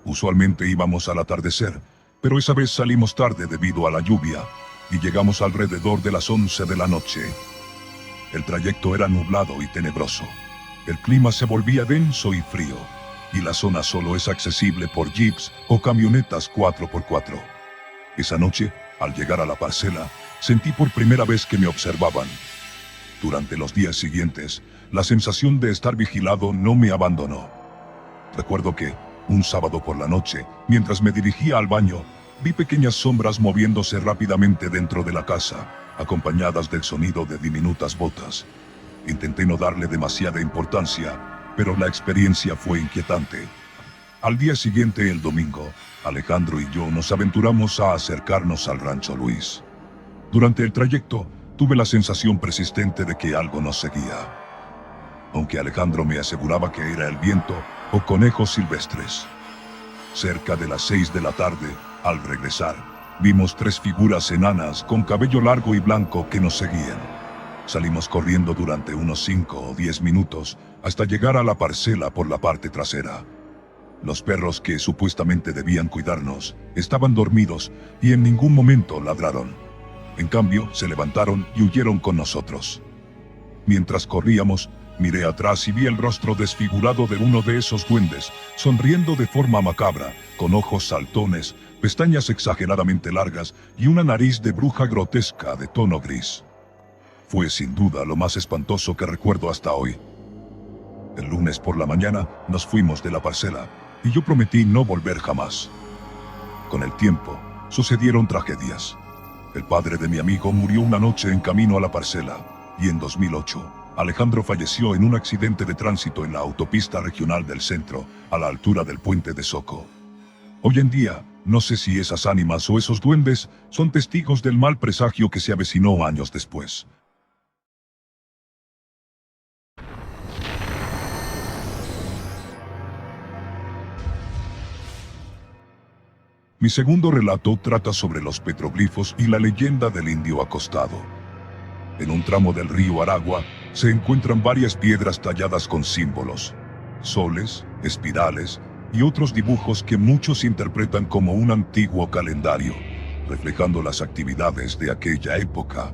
Usualmente íbamos al atardecer, pero esa vez salimos tarde debido a la lluvia, y llegamos alrededor de las 11 de la noche. El trayecto era nublado y tenebroso. El clima se volvía denso y frío, y la zona solo es accesible por jeeps o camionetas 4x4. Esa noche, al llegar a la parcela, sentí por primera vez que me observaban. Durante los días siguientes, la sensación de estar vigilado no me abandonó. Recuerdo que, un sábado por la noche, mientras me dirigía al baño, vi pequeñas sombras moviéndose rápidamente dentro de la casa, acompañadas del sonido de diminutas botas. Intenté no darle demasiada importancia, pero la experiencia fue inquietante. Al día siguiente, el domingo, Alejandro y yo nos aventuramos a acercarnos al Rancho Luis. Durante el trayecto, tuve la sensación persistente de que algo nos seguía. Aunque Alejandro me aseguraba que era el viento o conejos silvestres. Cerca de las 6 de la tarde, al regresar, vimos 3 figuras enanas con cabello largo y blanco que nos seguían. Salimos corriendo durante unos 5 o 10 minutos hasta llegar a la parcela por la parte trasera. Los perros que supuestamente debían cuidarnos estaban dormidos y en ningún momento ladraron. En cambio, se levantaron y huyeron con nosotros. Mientras corríamos, miré atrás y vi el rostro desfigurado de uno de esos duendes, sonriendo de forma macabra, con ojos saltones, pestañas exageradamente largas y una nariz de bruja grotesca de tono gris. Fue sin duda lo más espantoso que recuerdo hasta hoy. El lunes por la mañana nos fuimos de la parcela, y yo prometí no volver jamás. Con el tiempo, sucedieron tragedias. El padre de mi amigo murió una noche en camino a la parcela, y en 2008, Alejandro falleció en un accidente de tránsito en la autopista regional del centro, a la altura del puente de Soco. Hoy en día, no sé si esas ánimas o esos duendes son testigos del mal presagio que se avecinó años después. Mi segundo relato trata sobre los petroglifos y la leyenda del indio acostado. En un tramo del río Aragua se encuentran varias piedras talladas con símbolos, soles, espirales y otros dibujos que muchos interpretan como un antiguo calendario, reflejando las actividades de aquella época.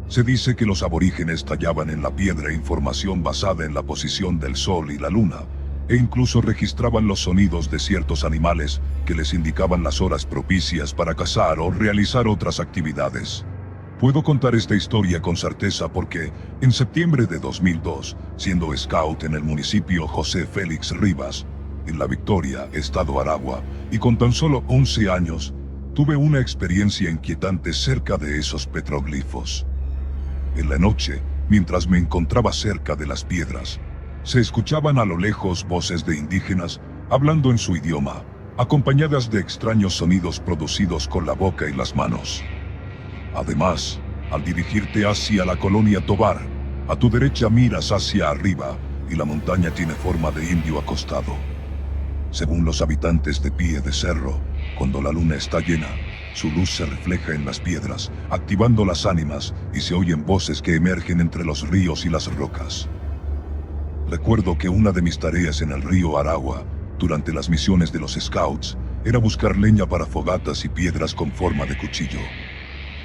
Se dice que los aborígenes tallaban en la piedra información basada en la posición del sol y la luna, e incluso registraban los sonidos de ciertos animales que les indicaban las horas propicias para cazar o realizar otras actividades. Puedo contar esta historia con certeza porque, en septiembre de 2002, siendo scout en el municipio José Félix Rivas, en La Victoria, estado Aragua, y con tan solo 11 años, tuve una experiencia inquietante cerca de esos petroglifos. En la noche, mientras me encontraba cerca de las piedras, se escuchaban a lo lejos voces de indígenas hablando en su idioma, acompañadas de extraños sonidos producidos con la boca y las manos. Además, al dirigirte hacia la Colonia Tovar, a tu derecha miras hacia arriba y la montaña tiene forma de indio acostado. Según los habitantes de Pie de Cerro, cuando la luna está llena, su luz se refleja en las piedras, activando las ánimas y se oyen voces que emergen entre los ríos y las rocas. Recuerdo que una de mis tareas en el río Aragua, durante las misiones de los scouts, era buscar leña para fogatas y piedras con forma de cuchillo.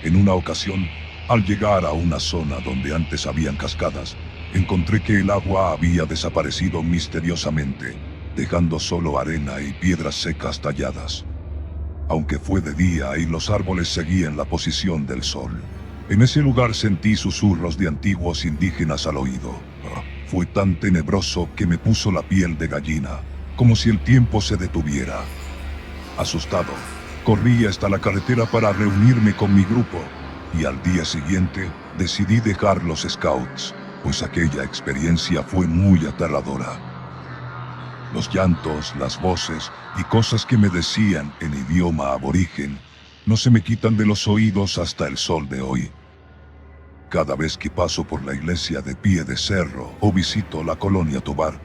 En una ocasión, al llegar a una zona donde antes habían cascadas, encontré que el agua había desaparecido misteriosamente, dejando solo arena y piedras secas talladas. Aunque fue de día y los árboles seguían la posición del sol, en ese lugar sentí susurros de antiguos indígenas al oído. Fue tan tenebroso que me puso la piel de gallina, como si el tiempo se detuviera. Asustado, corrí hasta la carretera para reunirme con mi grupo, y al día siguiente decidí dejar los scouts, pues aquella experiencia fue muy aterradora. Los llantos, las voces y cosas que me decían en idioma aborigen no se me quitan de los oídos hasta el sol de hoy. Cada vez que paso por la iglesia de Pie de Cerro o visito la colonia Tovar,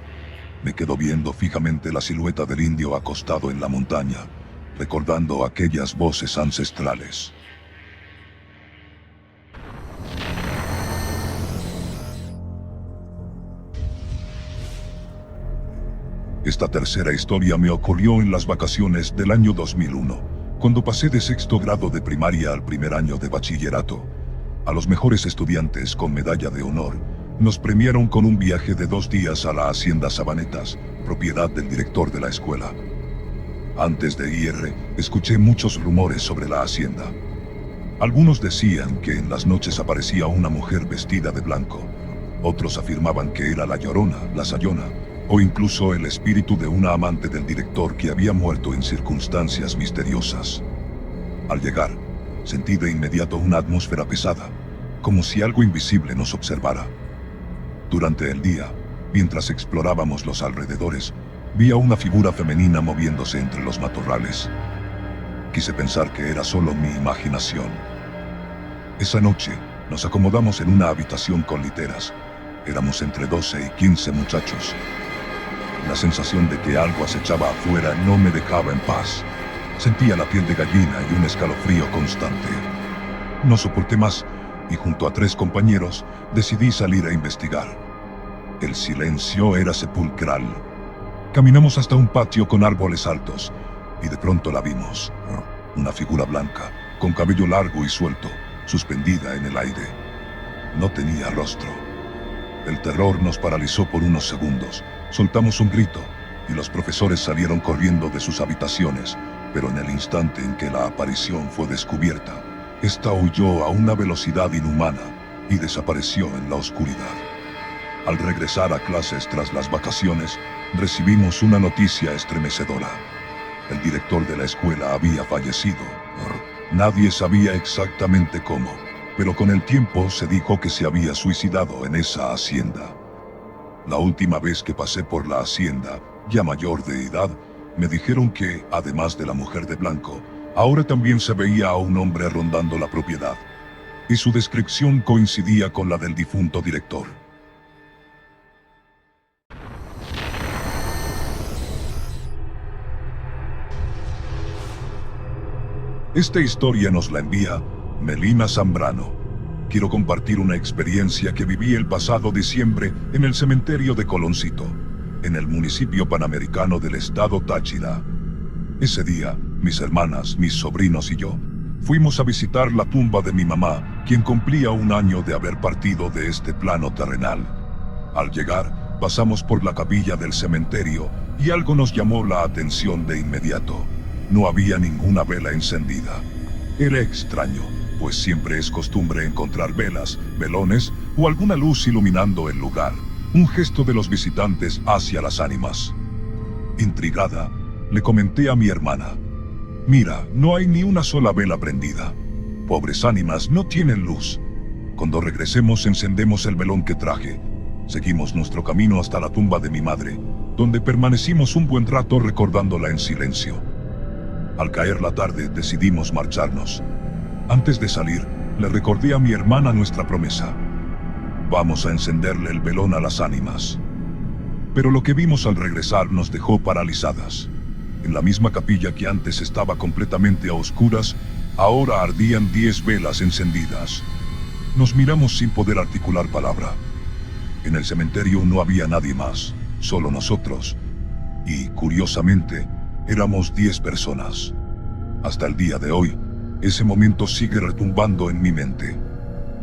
me quedo viendo fijamente la silueta del indio acostado en la montaña, recordando aquellas voces ancestrales. Esta tercera historia me ocurrió en las vacaciones del año 2001, cuando pasé de sexto grado de primaria al primer año de bachillerato. A los mejores estudiantes con medalla de honor, nos premiaron con un viaje de 2 días a la Hacienda Sabanetas, propiedad del director de la escuela. Antes de ir, escuché muchos rumores sobre la hacienda. Algunos decían que en las noches aparecía una mujer vestida de blanco. Otros afirmaban que era la Llorona, la Sayona, o incluso el espíritu de una amante del director que había muerto en circunstancias misteriosas. Al llegar, sentí de inmediato una atmósfera pesada, como si algo invisible nos observara. Durante el día, mientras explorábamos los alrededores, vi a una figura femenina moviéndose entre los matorrales. Quise pensar que era solo mi imaginación. Esa noche, nos acomodamos en una habitación con literas. Éramos entre 12 y 15 muchachos. La sensación de que algo acechaba afuera no me dejaba en paz. Sentía la piel de gallina y un escalofrío constante. No soporté más y junto a 3 compañeros decidí salir a investigar. El silencio era sepulcral. Caminamos hasta un patio con árboles altos y de pronto la vimos. Una figura blanca, con cabello largo y suelto, suspendida en el aire. No tenía rostro. El terror nos paralizó por unos segundos. Soltamos un grito y los profesores salieron corriendo de sus habitaciones, pero en el instante en que la aparición fue descubierta, esta huyó a una velocidad inhumana y desapareció en la oscuridad. Al regresar a clases tras las vacaciones, recibimos una noticia estremecedora. El director de la escuela había fallecido. Nadie sabía exactamente cómo, pero con el tiempo se dijo que se había suicidado en esa hacienda. La última vez que pasé por la hacienda, ya mayor de edad, me dijeron que, además de la mujer de blanco, ahora también se veía a un hombre rondando la propiedad, y su descripción coincidía con la del difunto director. Esta historia nos la envía Melina Zambrano. Quiero compartir una experiencia que viví el pasado diciembre en el cementerio de Coloncito, en el municipio panamericano del estado Táchira. Ese día, mis hermanas, mis sobrinos y yo, fuimos a visitar la tumba de mi mamá, quien cumplía 1 año de haber partido de este plano terrenal. Al llegar, pasamos por la capilla del cementerio y algo nos llamó la atención de inmediato. No había ninguna vela encendida. Era extraño, pues siempre es costumbre encontrar velas, velones o alguna luz iluminando el lugar, un gesto de los visitantes hacia las ánimas. Intrigada, le comenté a mi hermana: mira, no hay ni una sola vela prendida. Pobres ánimas, no tienen luz. Cuando regresemos encendemos el velón que traje. Seguimos nuestro camino hasta la tumba de mi madre, donde permanecimos un buen rato recordándola en silencio. Al caer la tarde decidimos marcharnos. Antes de salir, le recordé a mi hermana nuestra promesa. Vamos a encenderle el velón a las ánimas. Pero lo que vimos al regresar nos dejó paralizadas. En la misma capilla que antes estaba completamente a oscuras, ahora ardían 10 velas encendidas. Nos miramos sin poder articular palabra. En el cementerio no había nadie más, solo nosotros. Y, curiosamente, Éramos 10 personas. Hasta el día de hoy, ese momento sigue retumbando en mi mente.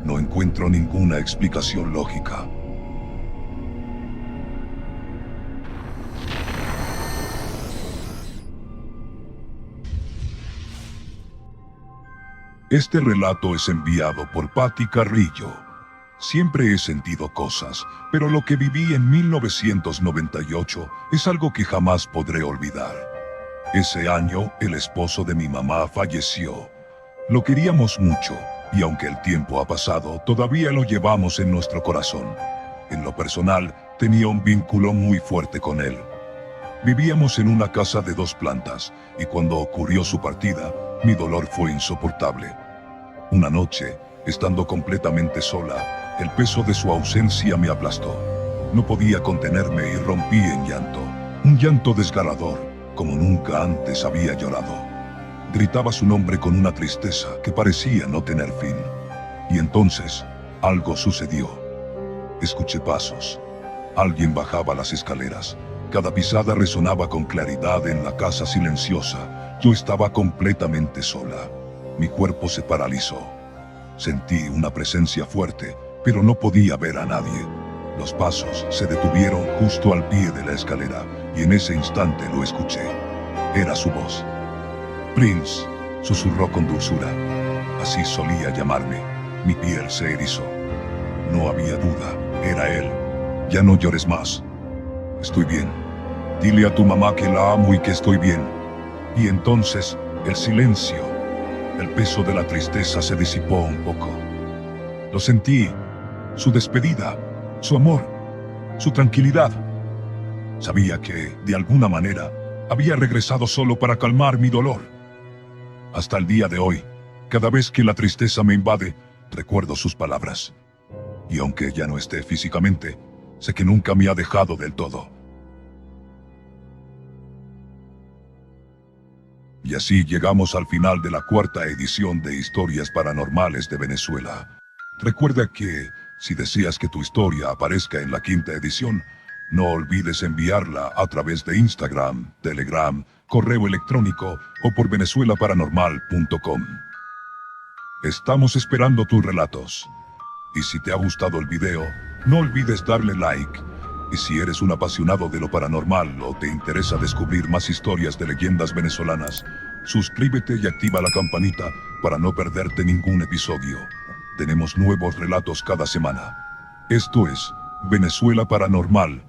No encuentro ninguna explicación lógica. Este relato es enviado por Patti Carrillo. Siempre he sentido cosas, pero lo que viví en 1998 es algo que jamás podré olvidar. Ese año, el esposo de mi mamá falleció. Lo queríamos mucho, y aunque el tiempo ha pasado, todavía lo llevamos en nuestro corazón. En lo personal, tenía un vínculo muy fuerte con él. Vivíamos en una casa de 2 plantas, y cuando ocurrió su partida, mi dolor fue insoportable. Una noche, estando completamente sola, el peso de su ausencia me aplastó. No podía contenerme y rompí en llanto. Un llanto desgarrador, como nunca antes había llorado. Gritaba su nombre con una tristeza que parecía no tener fin. Y entonces, algo sucedió. Escuché pasos. Alguien bajaba las escaleras. Cada pisada resonaba con claridad en la casa silenciosa. Yo estaba completamente sola. Mi cuerpo se paralizó. Sentí una presencia fuerte, pero no podía ver a nadie. Los pasos se detuvieron justo al pie de la escalera, y en ese instante lo escuché. Era su voz. Prince, susurró con dulzura. Así solía llamarme. Mi piel se erizó. No había duda, era él. Ya no llores más. Estoy bien. Dile a tu mamá que la amo y que estoy bien. Y entonces, el silencio, el peso de la tristeza se disipó un poco. Lo sentí, su despedida, su amor, su tranquilidad. Sabía que, de alguna manera, había regresado solo para calmar mi dolor. Hasta el día de hoy, cada vez que la tristeza me invade, recuerdo sus palabras. Y aunque ya no esté físicamente, sé que nunca me ha dejado del todo. Y así llegamos al final de la 4ª edición de Historias Paranormales de Venezuela. Recuerda que, si deseas que tu historia aparezca en la 5ª edición, no olvides enviarla a través de Instagram, Telegram, correo electrónico o por venezuelaparanormal.com. Estamos esperando tus relatos. Y si te ha gustado el video, no olvides darle like. Y si eres un apasionado de lo paranormal o te interesa descubrir más historias de leyendas venezolanas, suscríbete y activa la campanita para no perderte ningún episodio. Tenemos nuevos relatos cada semana. Esto es Venezuela Paranormal